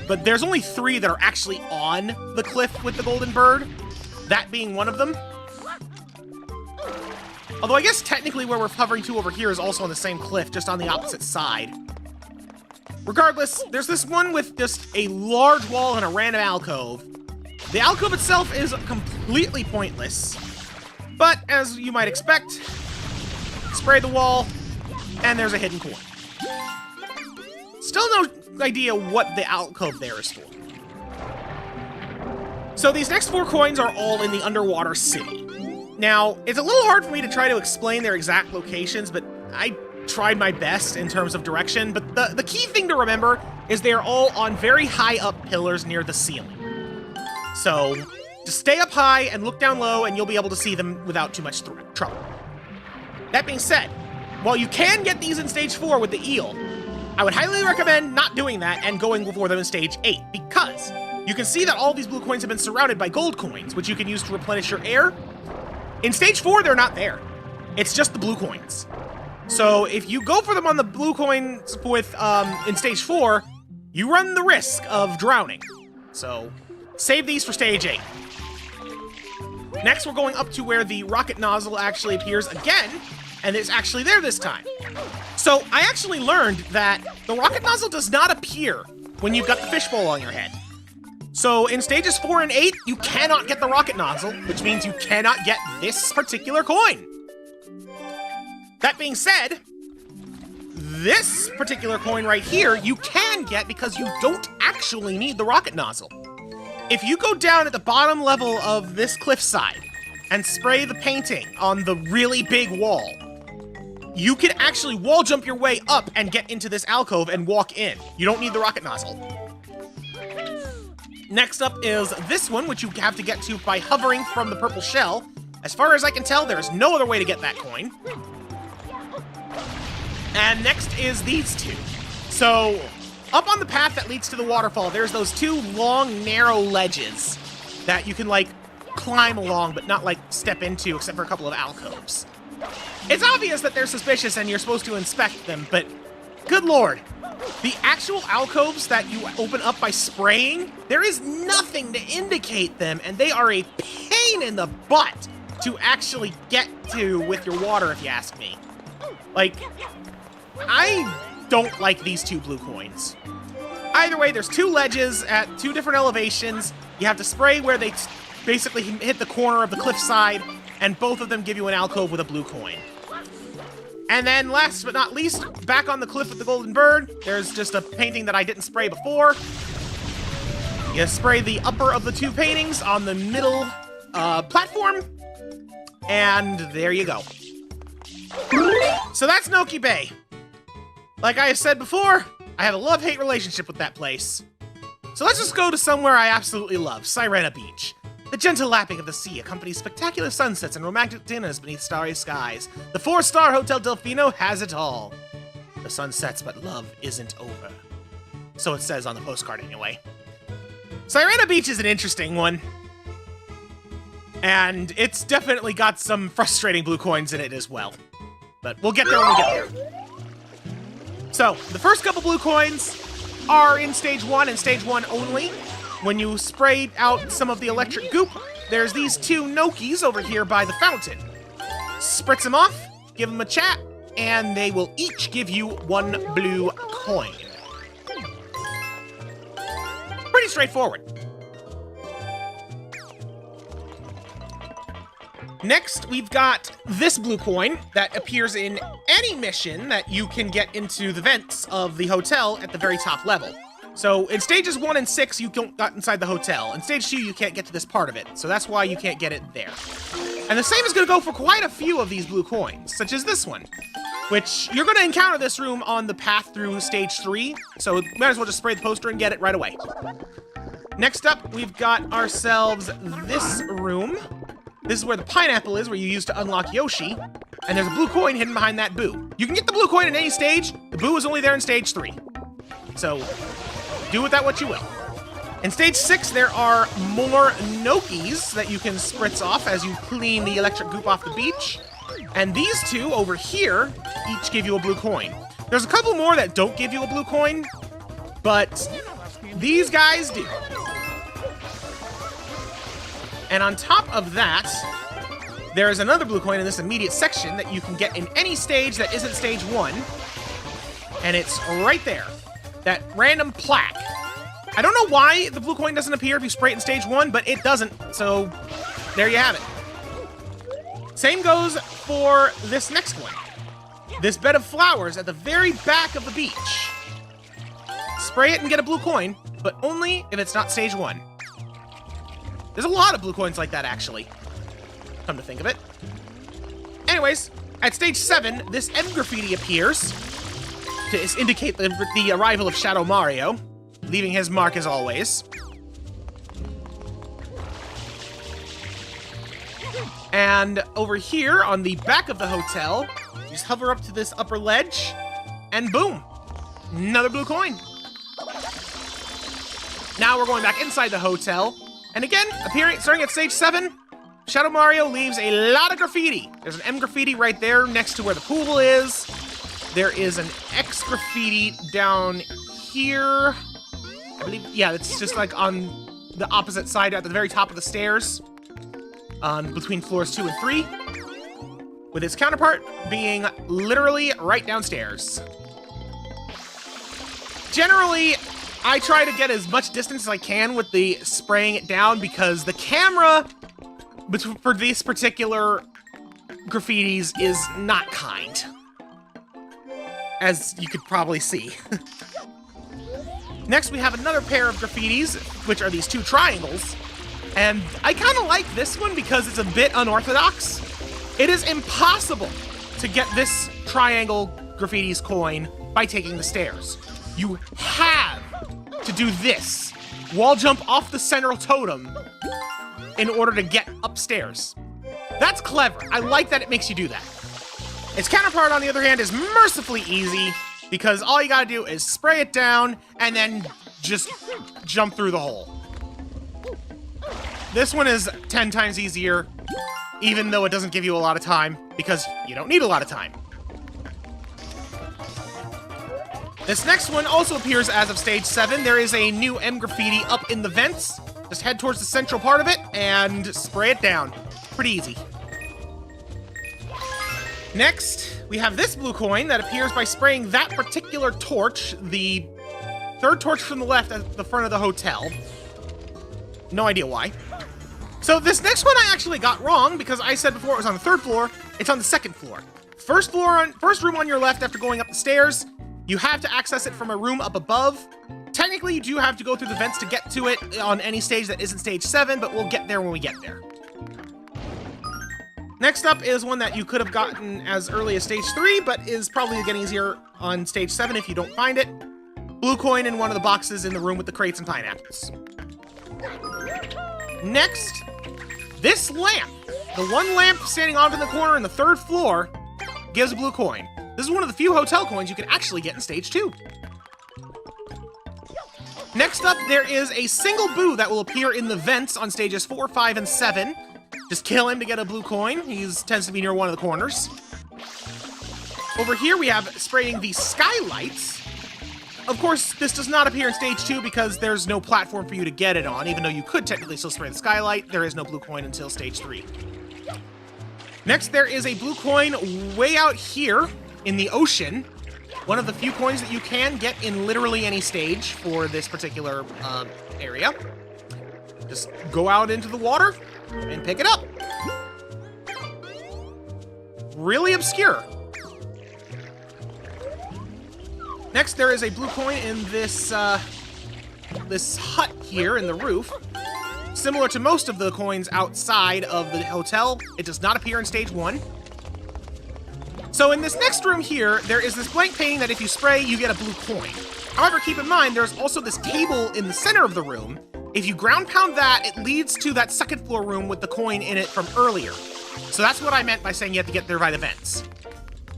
but there's only 3 that are actually on the cliff with the golden bird, that being one of them. Although I guess technically where we're hovering to over here is also on the same cliff, just on the opposite side. Regardless, there's this one with just a large wall and a random alcove. The alcove itself is completely pointless, but as you might expect, spray the wall, and there's a hidden coin. Still no idea what the alcove there is for. So these next 4 coins are all in the underwater city. Now, it's a little hard for me to try to explain their exact locations, but I tried my best in terms of direction. But the key thing to remember is they are all on very high up pillars near the ceiling. So just stay up high and look down low, and you'll be able to see them without too much trouble. That being said, while you can get these in Stage 4 with the eel, I would highly recommend not doing that and going for them in Stage 8, because you can see that all these blue coins have been surrounded by gold coins, which you can use to replenish your air. In Stage 4, they're not there. It's just the blue coins. So if you go for them on the blue coins with in Stage 4, you run the risk of drowning. So save these for Stage 8. Next, we're going up to where the rocket nozzle actually appears again, and it's actually there this time. So I actually learned that the rocket nozzle does not appear when you've got the fishbowl on your head. So in Stages 4 and 8, you cannot get the rocket nozzle, which means you cannot get this particular coin. That being said, this particular coin right here, you can get because you don't actually need the rocket nozzle. If you go down at the bottom level of this cliffside and spray the painting on the really big wall, you can actually wall jump your way up and get into this alcove and walk in. You don't need the rocket nozzle. Next up is this one, which you have to get to by hovering from the purple shell. As far as I can tell, there is no other way to get that coin. And next is these 2. So, up on the path that leads to the waterfall, there's those 2 long, narrow ledges that you can, like, climb along, but not, like, step into, except for a couple of alcoves. It's obvious that they're suspicious and you're supposed to inspect them, but good lord. The actual alcoves that you open up by spraying, there is nothing to indicate them, and they are a pain in the butt to actually get to with your water, if you ask me. Like, I don't like these 2 blue coins. Either way, there's 2 ledges at 2 different elevations. You have to spray where they basically hit the corner of the cliffside, and both of them give you an alcove with a blue coin. And then last but not least, back on the cliff with the golden bird, there's just a painting that I didn't spray before. You spray the upper of the 2 paintings on the middle platform, and there you go. So that's Noki Bay. Like I have said before, I have a love-hate relationship with that place. So let's just go to somewhere I absolutely love, Sirena Beach. The gentle lapping of the sea accompanies spectacular sunsets and romantic dinners beneath starry skies. The 4-star Hotel Delfino has it all. The sun sets, but love isn't over. So it says on the postcard anyway. Sirena Beach is an interesting one. And it's definitely got some frustrating blue coins in it as well. But we'll get there when we get there. So, the first couple blue coins are in Stage 1 and Stage 1 only. When you spray out some of the electric goop, there's these 2 Nokis over here by the fountain. Spritz them off, give them a chat, and they will each give you 1 blue coin. Pretty straightforward. Next, we've got this blue coin that appears in any mission that you can get into the vents of the hotel at the very top level. So in Stages 1 and 6, you don't got inside the hotel. In Stage 2, you can't get to this part of it, so that's why you can't get it there. And the same is going to go for quite a few of these blue coins, such as this one, which you're going to encounter this room on the path through Stage 3, so might as well just spray the poster and get it right away. Next up, we've got ourselves this room. This is where the pineapple is, where you use to unlock Yoshi, and there's a blue coin hidden behind that boo. You can get the blue coin in any stage. The boo is only there in Stage 3. So, do with that what you will. In stage 6, there are more Nokis that you can spritz off as you clean the electric goop off the beach. And these two over here each give you a blue coin. There's a couple more that don't give you a blue coin, but these guys do. And on top of that, there is another blue coin in this immediate section that you can get in any stage that isn't stage 1. And it's right there. That random plaque. I don't know why the blue coin doesn't appear if you spray it in stage 1, but it doesn't, so there you have it. Same goes for this next one. This bed of flowers at the very back of the beach. Spray it and get a blue coin, but only if it's not stage 1. There's a lot of blue coins like that, actually. Come to think of it. Anyways, at stage 7, this M graffiti appears to indicate the arrival of Shadow Mario, leaving his mark as always. And over here on the back of the hotel, you just hover up to this upper ledge, and boom, another blue coin. Now we're going back inside the hotel, and again, starting at stage 7, Shadow Mario leaves a lot of graffiti. There's an M graffiti right there next to where the pool is. There is an X graffiti down here. I believe, yeah, it's just like on the opposite side at the very top of the stairs, between floors 2 and 3, with its counterpart being literally right downstairs. Generally, I try to get as much distance as I can with the spraying it down because the camera for these particular graffitis is not kind, as you could probably see. Next, we have another pair of graffitis, which are these two triangles. And I kind of like this one because it's a bit unorthodox. It is impossible to get this triangle graffiti's coin by taking the stairs. You have to do this, wall jump off the central totem, in order to get upstairs. That's clever. I like that it makes you do that. Its counterpart, on the other hand, is mercifully easy, because all you gotta do is spray it down and then just jump through the hole. This one is 10 times easier, even though it doesn't give you a lot of time, because you don't need a lot of time. This next one also appears as of stage 7. There is a new M graffiti up in the vents. Just head towards the central part of it and spray it down. Pretty easy. Next, we have this blue coin that appears by spraying that particular torch, the third torch from the left at the front of the hotel. No idea why. So this next one I actually got wrong because I said before it was on the 3rd floor. It's on the 2nd floor. First room on your left after going up the stairs. You have to access it from a room up above. Technically, you do have to go through the vents to get to it on any stage that isn't stage 7, but we'll get there when we get there. Next up is one that you could have gotten as early as stage 3, but is probably getting easier on stage 7 if you don't find it. Blue coin in one of the boxes in the room with the crates and pineapples. Next, this lamp. The one lamp standing off in the corner in the 3rd floor gives a blue coin. This is one of the few hotel coins you can actually get in stage 2. Next up, there is a single boo that will appear in the vents on stages 4, 5, and 7. Just kill him to get a blue coin. He tends to be near one of the corners. Over here, we have spraying the skylights. Of course, this does not appear in stage 2 because there's no platform for you to get it on. Even though you could technically still spray the skylight, there is no blue coin until stage 3. Next, there is a blue coin way out here in the ocean. One of the few coins that you can get in literally any stage for this particular area. Just go out into the water and pick it up. Really obscure. Next, there is a blue coin in this this hut here in the roof. Similar to most of the coins outside of the hotel, it does not appear in stage 1. So in this next room here, there is this blank painting that if you spray, you get a blue coin. However, keep in mind, there's also this table in the center of the room. If you ground pound that, it leads to that 2nd floor room with the coin in it from earlier. So that's what I meant by saying you have to get there by the vents.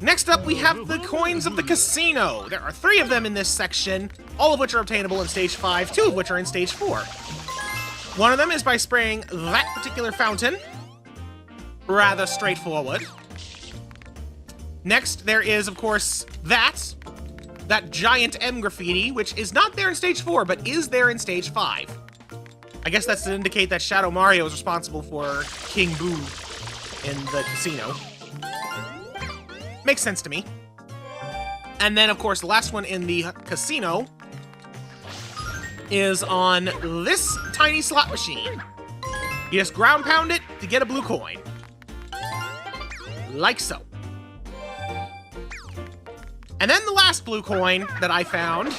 Next up, we have the coins of the casino. There are 3 of them in this section, all of which are obtainable in Stage 5, 2 of which are in Stage 4. One of them is by spraying that particular fountain. Rather straightforward. Next, there is, of course, that giant M graffiti, which is not there in Stage 4, but is there in Stage 5. I guess that's to indicate that Shadow Mario is responsible for King Boo in the casino. Makes sense to me. And then, of course, the last one in the casino is on this tiny slot machine. You just ground pound it to get a blue coin. Like so. And then the last blue coin that I found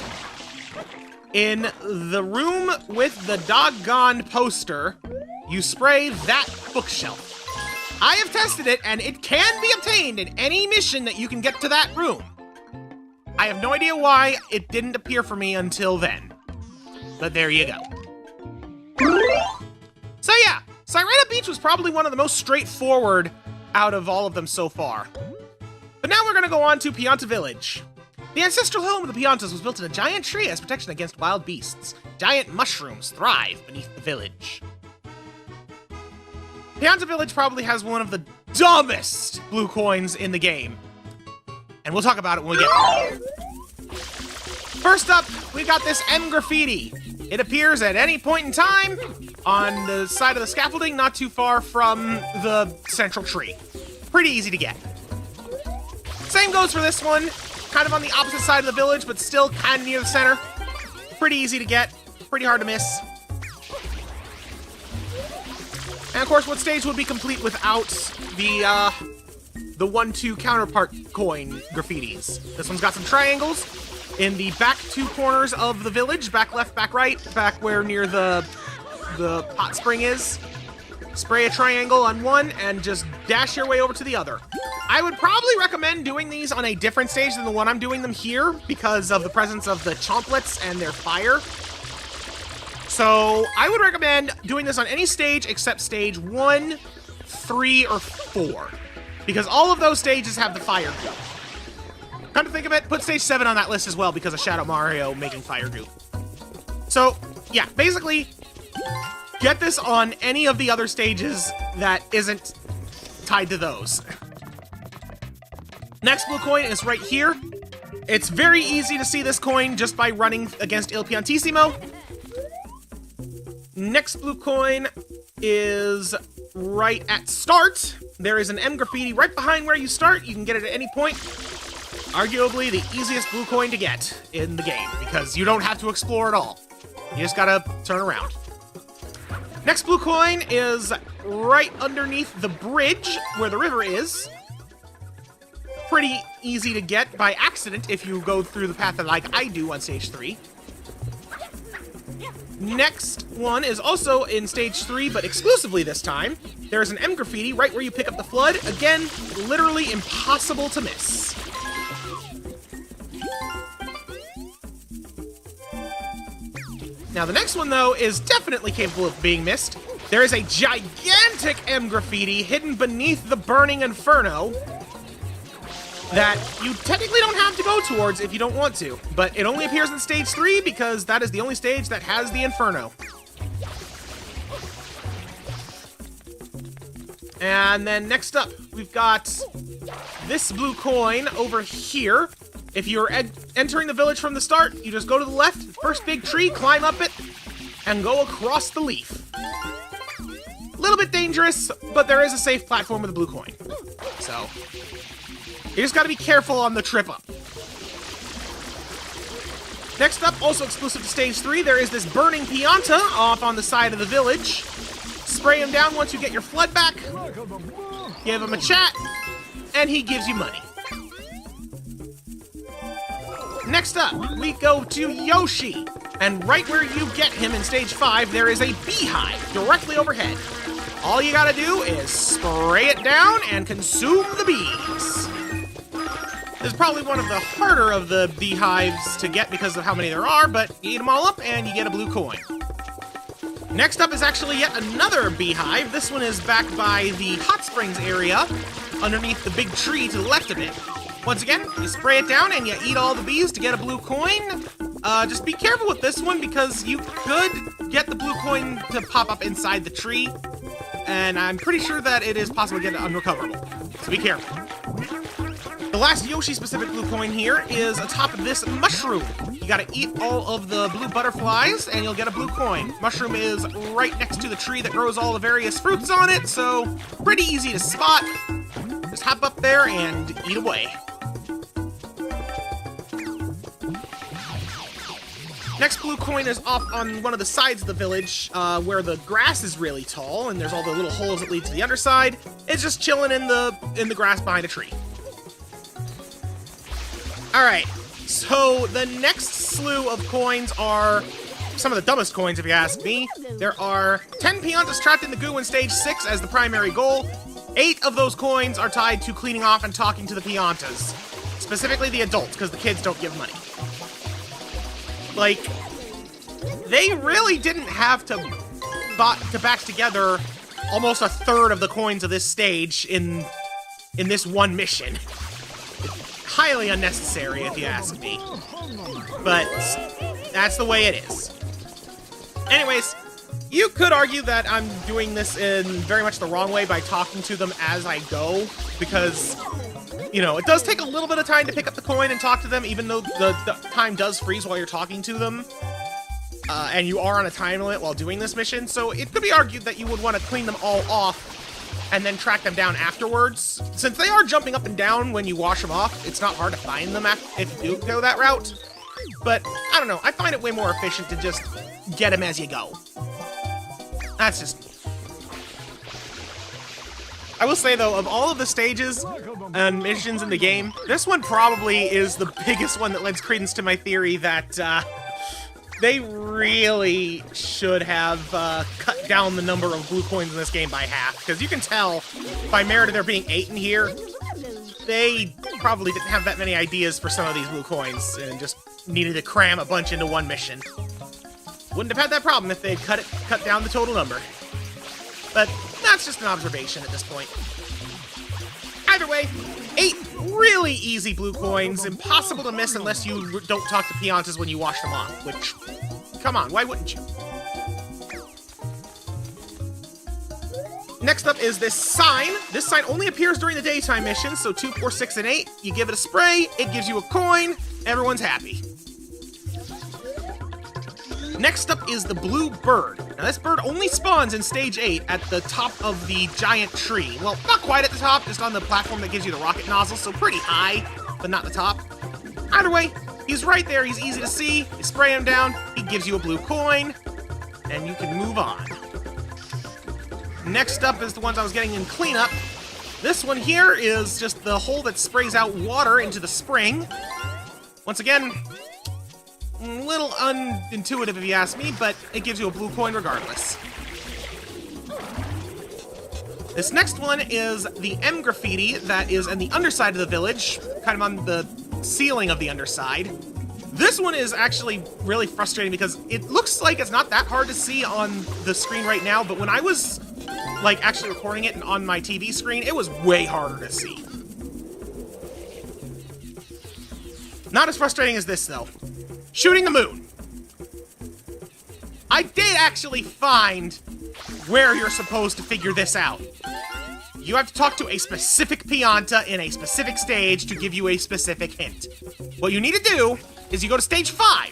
in the room with the doggone poster, you spray that bookshelf. I have tested it, and it can be obtained in any mission that you can get to that room. I have no idea why it didn't appear for me until then. But there you go. So yeah, Sirena Beach was probably one of the most straightforward out of all of them so far. But now we're going to go on to Pianta Village. The ancestral home of the Piantas was built in a giant tree as protection against wild beasts. Giant mushrooms thrive beneath the village. Pianta Village probably has one of the dumbest blue coins in the game. And we'll talk about it when we get there. First up, we got this M graffiti. It appears at any point in time on the side of the scaffolding, not too far from the central tree. Pretty easy to get. Same goes for this one. Kind of on the opposite side of the village, but still kind of near the center. Pretty easy to get. Pretty hard to miss. And of course, what stage would be complete without the 1-2 counterpart coin graffitis? This one's got some triangles in the back 2 corners of the village. Back left, back right, back where near the hot spring is. Spray a triangle on one and just dash your way over to the other. I would probably recommend doing these on a different stage than the one I'm doing them here because of the presence of the chomplets and their fire. So I would recommend doing this on any stage except stage 1, 3, or 4. Because all of those stages have the fire group. Come to think of it, put stage 7 on that list as well because of Shadow Mario making fire group. So, yeah, basically, get this on any of the other stages that isn't tied to those. Next blue coin is right here. It's very easy to see this coin just by running against Il Piantissimo. Next blue coin is right at start. There is an M graffiti right behind where you start. You can get it at any point. Arguably the easiest blue coin to get in the game because you don't have to explore at all. You just gotta turn around. Next blue coin is right underneath the bridge where the river is. Pretty easy to get by accident if you go through the path like I do on stage 3. Next one is also in stage 3, but exclusively this time. There's an M graffiti right where you pick up the F.L.U.D. Again, literally impossible to miss. Now the next one, though, is definitely capable of being missed. There is a gigantic M graffiti hidden beneath the burning inferno that you technically don't have to go towards if you don't want to, but it only appears in stage 3 because that is the only stage that has the inferno. And then next up, we've got this blue coin over here. If you're entering the village from the start, you just go to the left, first big tree, climb up it, and go across the leaf. A little bit dangerous, but there is a safe platform with a blue coin. So you just gotta be careful on the trip up. Next up, also exclusive to stage 3, there is this burning Pianta off on the side of the village. Spray him down once you get your F.L.U.D. back. Give him a chat, and he gives you money. Next up, we go to Yoshi. And right where you get him in stage 5, there is a beehive directly overhead. All you gotta do is spray it down and consume the bees. This is probably one of the harder of the beehives to get because of how many there are, but you eat them all up and you get a blue coin. Next up is actually yet another beehive. This one is back by the hot springs area, underneath the big tree to the left of it. Once again, you spray it down and you eat all the bees to get a blue coin. Just be careful with this one because you could get the blue coin to pop up inside the tree. And I'm pretty sure that it is possible to get it unrecoverable. So be careful. The last Yoshi-specific blue coin here is atop of this mushroom. You gotta eat all of the blue butterflies, and you'll get a blue coin. Mushroom is right next to the tree that grows all the various fruits on it, so pretty easy to spot. Just hop up there and eat away. Next blue coin is off on one of the sides of the village, where the grass is really tall, and there's all the little holes that lead to the underside. It's just chilling in the grass behind a tree. Alright, so the next slew of coins are some of the dumbest coins, if you ask me. There are 10 Piantas trapped in the goo in Stage 6 as the primary goal. 8 of those coins are tied to cleaning off and talking to the Piantas. Specifically the adults, because the kids don't give money. Like, they really didn't have to back together almost a third of the coins of this stage in this one mission. Highly unnecessary, if you ask me. But that's the way it is. Anyways, you could argue that I'm doing this in very much the wrong way by talking to them as I go, because, you know, it does take a little bit of time to pick up the coin and talk to them, even though the time does freeze while you're talking to them. And you are on a time limit while doing this mission, so it could be argued that you would want to clean them all off and then track them down afterwards. Since they are jumping up and down when you wash them off, it's not hard to find them if you do go that route. But, I don't know, I find it way more efficient to just get them as you go. That's just me. I will say, though, of all of the stages and missions in the game, this one probably is the biggest one that lends credence to my theory that, they really should have cut down the number of blue coins in this game by half, because you can tell by merit of there being 8 in here, they probably didn't have that many ideas for some of these blue coins and just needed to cram a bunch into one mission. Wouldn't have had that problem if they'd cut down the total number. But that's just an observation at this point. Either way, 8 really easy blue coins, impossible to miss unless you don't talk to Piantas when you wash them off, which, come on, why wouldn't you? Next up is this sign. This sign only appears during the daytime missions, so 2, 4, 6, and 8. You give it a spray, it gives you a coin, everyone's happy. Next up is the blue bird. Now this bird only spawns in Stage 8 at the top of the giant tree. Well, not quite at the top, just on the platform that gives you the rocket nozzle, so pretty high, but not the top. Either way, he's right there, he's easy to see. You spray him down, he gives you a blue coin, and you can move on. Next up is the ones I was getting in cleanup. This one here is just the hole that sprays out water into the spring. Once again, a little unintuitive if you ask me, but it gives you a blue coin regardless. This next one is the M graffiti that is on the underside of the village, kind of on the ceiling of the underside. This one is actually really frustrating because it looks like it's not that hard to see on the screen right now, but when I was like actually recording it and on my TV screen, it was way harder to see. Not as frustrating as this though. Shooting the moon. I did actually find where you're supposed to figure this out. You have to talk to a specific Pianta in a specific stage to give you a specific hint. What you need to do is you go to Stage 5,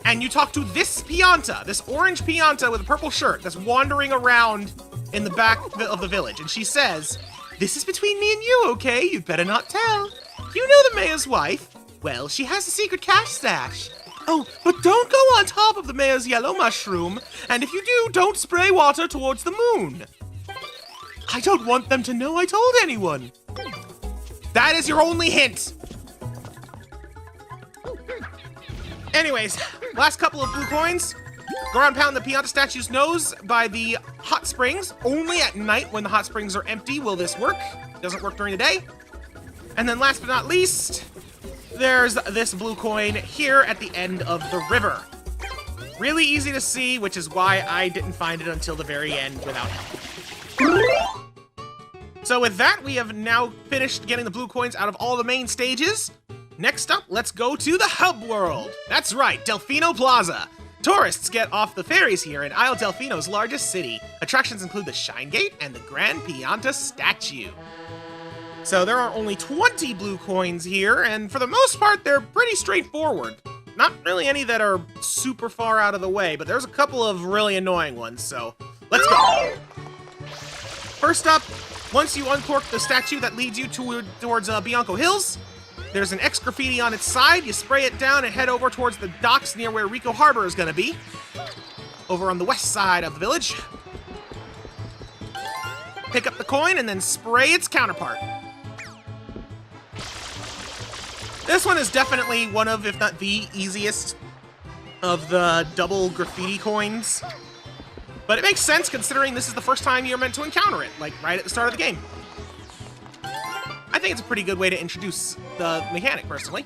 and you talk to this Pianta, this orange Pianta with a purple shirt that's wandering around in the back of the village, and she says, "This is between me and you, okay? You'd better not tell. You know the mayor's wife? Well, she has a secret cash stash. Oh, but don't go on top of the mayor's yellow mushroom, and if you do, don't spray water towards the moon. I don't want them to know I told anyone." That is your only hint. Anyways, last couple of blue coins. Go around pound the Pianta statue's nose by the hot springs. Only at night when the hot springs are empty will this work. It doesn't work during the day. And then last but not least, there's this blue coin here at the end of the river. Really easy to see, which is why I didn't find it until the very end without help. So with that, we have now finished getting the blue coins out of all the main stages. Next up, let's go to the hub world. That's right, Delfino Plaza. Tourists get off the ferries here in Isle Delfino's largest city. Attractions include the Shine Gate and the Grand Pianta statue. So there are only 20 blue coins here, and for the most part, they're pretty straightforward. Not really any that are super far out of the way, but there's a couple of really annoying ones, so let's go. First up, once you uncork the statue that leads you towards Bianco Hills, there's an X graffiti on its side. You spray it down and head over towards the docks near where Ricco Harbor is going to be, over on the west side of the village. Pick up the coin and then spray its counterpart. This one is definitely one of, if not the easiest of the double graffiti coins. But it makes sense considering this is the first time you're meant to encounter it, like right at the start of the game. I think it's a pretty good way to introduce the mechanic, personally.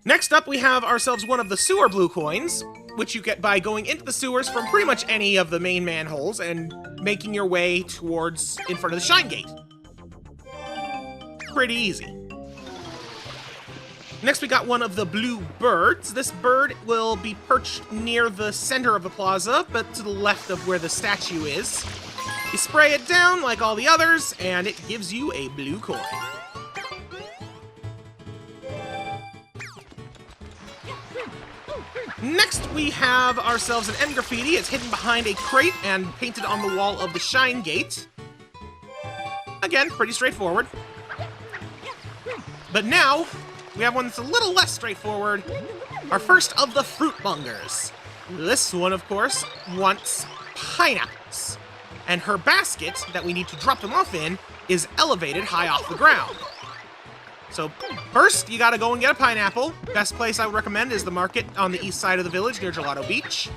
Next up, we have ourselves one of the sewer blue coins, which you get by going into the sewers from pretty much any of the main manholes and making your way towards in front of the Shine Gate. Pretty easy. Next, we got one of the blue birds. This bird will be perched near the center of the plaza, but to the left of where the statue is. You spray it down like all the others, and it gives you a blue coin. Next, we have ourselves an end graffiti. It's hidden behind a crate and painted on the wall of the Shine Gate. Again, pretty straightforward. But now, we have one that's a little less straightforward. Our first of the fruit mongers. This one, of course, wants pineapples. And her basket that we need to drop them off in is elevated high off the ground. So first, you gotta go and get a pineapple. Best place I would recommend is the market on the east side of the village near Gelato Beach.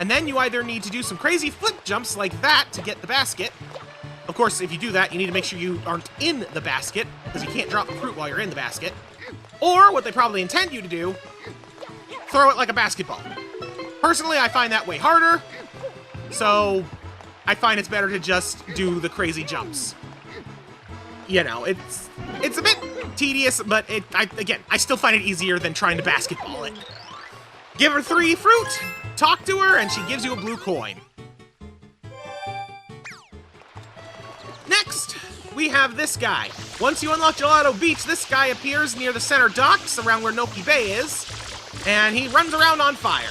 And then you either need to do some crazy flip jumps like that to get the basket. Of course, if you do that, you need to make sure you aren't in the basket, because you can't drop the fruit while you're in the basket. Or, what they probably intend you to do, throw it like a basketball. Personally, I find that way harder, so I find it's better to just do the crazy jumps. You know, it's a bit tedious, but again, I still find it easier than trying to basketball it. Give her 3 fruit, talk to her, and she gives you a blue coin. Next, we have this guy. Once you unlock Gelato Beach, this guy appears near the center docks, around where Noki Bay is, and he runs around on fire.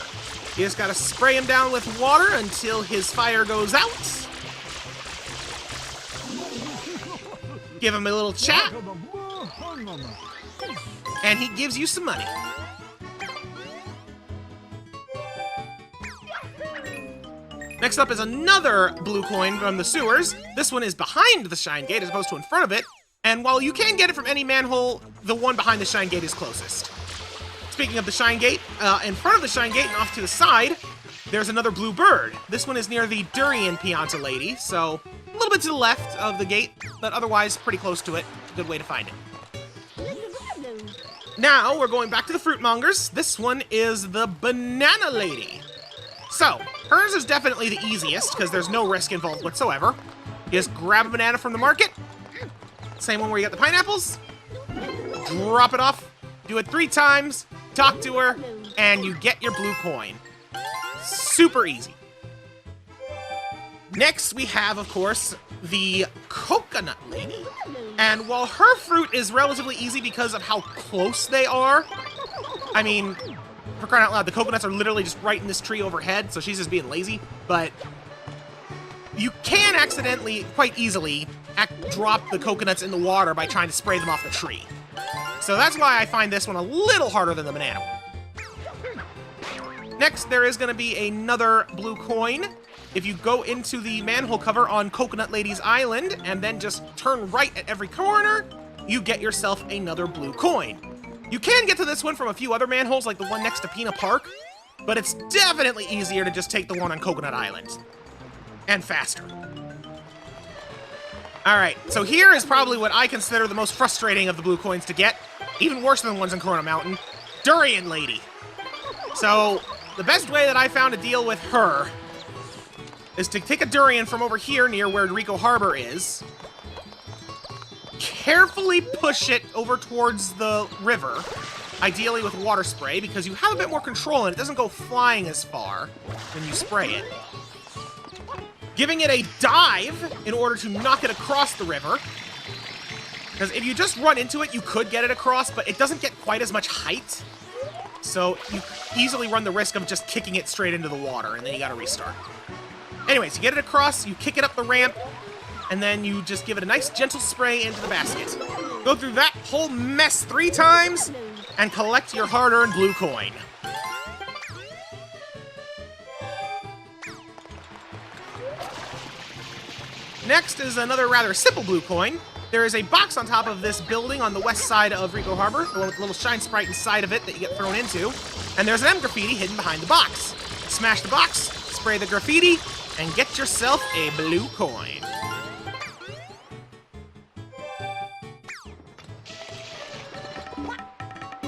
You just gotta spray him down with water until his fire goes out. Give him a little chat, and he gives you some money. Next up is another blue coin from the sewers. This one is behind the Shine Gate as opposed to in front of it, and while you can get it from any manhole, the one behind the Shine Gate is closest. Speaking of the Shine Gate, in front of the Shine Gate and off to the side, there's another blue bird. This one is near the Durian Pianta lady, so a little bit to the left of the gate, but otherwise pretty close to it. Good way to find it. Now, we're going back to the fruit mongers. This one is the banana lady. So, hers is definitely the easiest, because there's no risk involved whatsoever. You just grab a banana from the market. Same one where you got the pineapples. Drop it off. Do it 3 times. Talk to her. And you get your blue coin. Super easy. Next, we have, of course, the coconut lady. And while her fruit is relatively easy because of how close they are, I mean, for crying out loud, the coconuts are literally just right in this tree overhead, so she's just being lazy. But you can accidentally, quite easily, drop the coconuts in the water by trying to spray them off the tree. So that's why I find this one a little harder than the banana one. Next, there is going to be another blue coin. If you go into the manhole cover on Coconut Lady's Island and then just turn right at every corner, you get yourself another blue coin. You can get to this one from a few other manholes, like the one next to Pinna Park, but it's definitely easier to just take the one on Coconut Island. And faster. Alright, so here is probably what I consider the most frustrating of the blue coins to get. Even worse than the ones in Corona Mountain. Durian Lady. So, the best way that I found to deal with her is to take a durian from over here near where Ricco Harbor is, carefully push it over towards the river, ideally with water spray, because you have a bit more control and it doesn't go flying as far when you spray it. Giving it a dive in order to knock it across the river, because if you just run into it, you could get it across, but it doesn't get quite as much height, so you easily run the risk of just kicking it straight into the water, and then you gotta restart. Anyways, you get it across, you kick it up the ramp, and then you just give it a nice gentle spray into the basket. Go through that whole mess 3 times, and collect your hard-earned blue coin. Next is another rather simple blue coin. There is a box on top of this building on the west side of Ricco Harbor, the one with a little shine sprite inside of it that you get thrown into, and there's an M graffiti hidden behind the box. Smash the box, spray the graffiti, and get yourself a blue coin.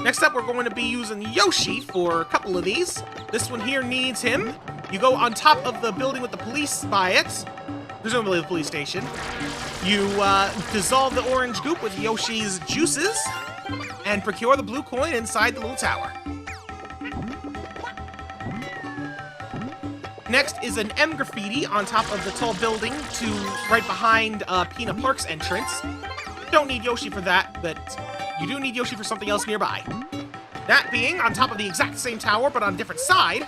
Next up, we're going to be using Yoshi for a couple of these. This one here needs him. You go on top of the building with the police by it, presumably the police station. You dissolve the orange goop with Yoshi's juices, and procure the blue coin inside the little tower. Next is an M graffiti on top of the tall building to right behind Pinna Park's entrance. Don't need Yoshi for that, but you do need Yoshi for something else nearby. That being on top of the exact same tower, but on a different side,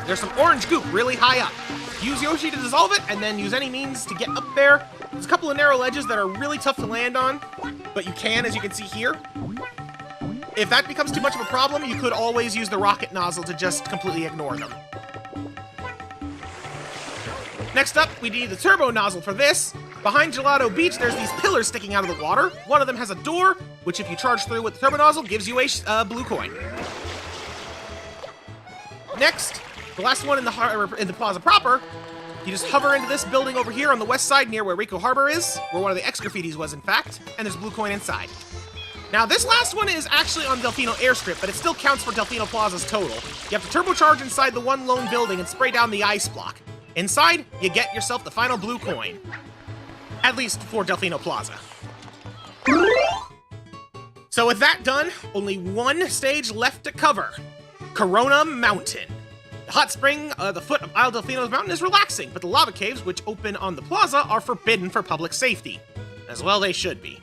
there's some orange goop really high up. Use Yoshi to dissolve it, and then use any means to get up there. There's a couple of narrow ledges that are really tough to land on, but you can, as you can see here. If that becomes too much of a problem, you could always use the rocket nozzle to just completely ignore them. Next up, we need the turbo nozzle for this. Behind Gelato Beach, there's these pillars sticking out of the water. One of them has a door, which if you charge through with the turbo nozzle, gives you a blue coin. Next, the last one in the plaza proper, you just hover into this building over here on the west side near where Ricco Harbor is, where one of the X graffitis was, in fact, and there's a blue coin inside. Now, this last one is actually on Delfino airstrip, but it still counts for Delfino Plaza's total. You have to turbocharge inside the one lone building and spray down the ice block. Inside, you get yourself the final blue coin. At least for Delfino Plaza. So with that done, only one stage left to cover. Corona Mountain. The hot spring at the foot of Isle Delfino's mountain is relaxing, but the lava caves, which open on the plaza, are forbidden for public safety. As well they should be.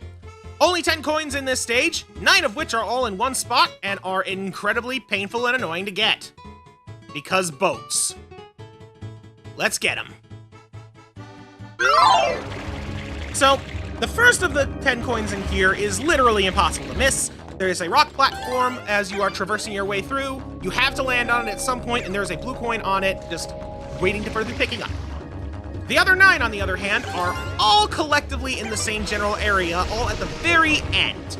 Only 10 coins in this stage, 9 of which are all in one spot and are incredibly painful and annoying to get. Because boats. Let's get them. So, the first of the 10 coins in here is literally impossible to miss. There is a rock platform as you are traversing your way through. You have to land on it at some point, and there is a blue coin on it, just waiting to further picking up. The other 9, on the other hand, are all collectively in the same general area, all at the very end.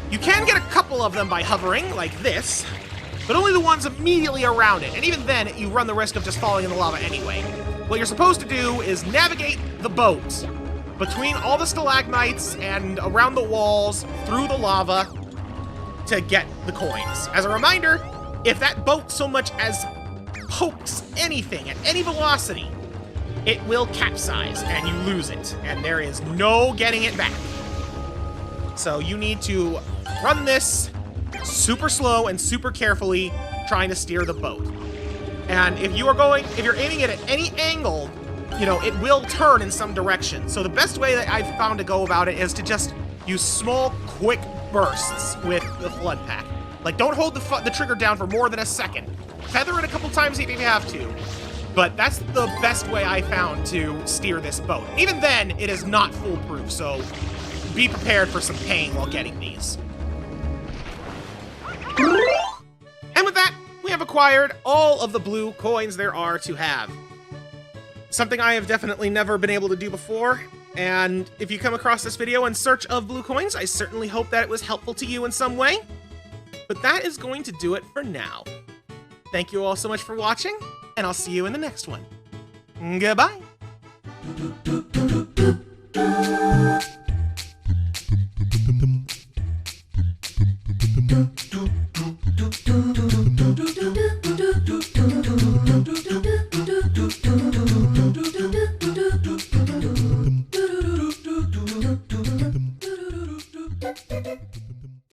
You can get a couple of them by hovering, like this, but only the ones immediately around it, and even then, you run the risk of just falling in the lava anyway. What you're supposed to do is navigate the boat between all the stalagmites and around the walls, through the lava, to get the coins. As a reminder, if that boat so much as pokes anything at any velocity, it will capsize and you lose it, and there is no getting it back. So you need to run this super slow and super carefully, trying to steer the boat. And if you're aiming it at any angle, you know, it will turn in some direction. So the best way that I've found to go about it is to just use small, quick bursts with the F.L.U.D pack. Like, don't hold the trigger down for more than a second. Feather it a couple times if you have to. But that's the best way I found to steer this boat. Even then, it is not foolproof, so be prepared for some pain while getting these. And with that, we have acquired all of the blue coins there are to have. Something I have definitely never been able to do before, and if you come across this video in search of blue coins, I certainly hope that it was helpful to you in some way. But that is going to do it for now. Thank you all so much for watching, and I'll see you in the next one. Goodbye!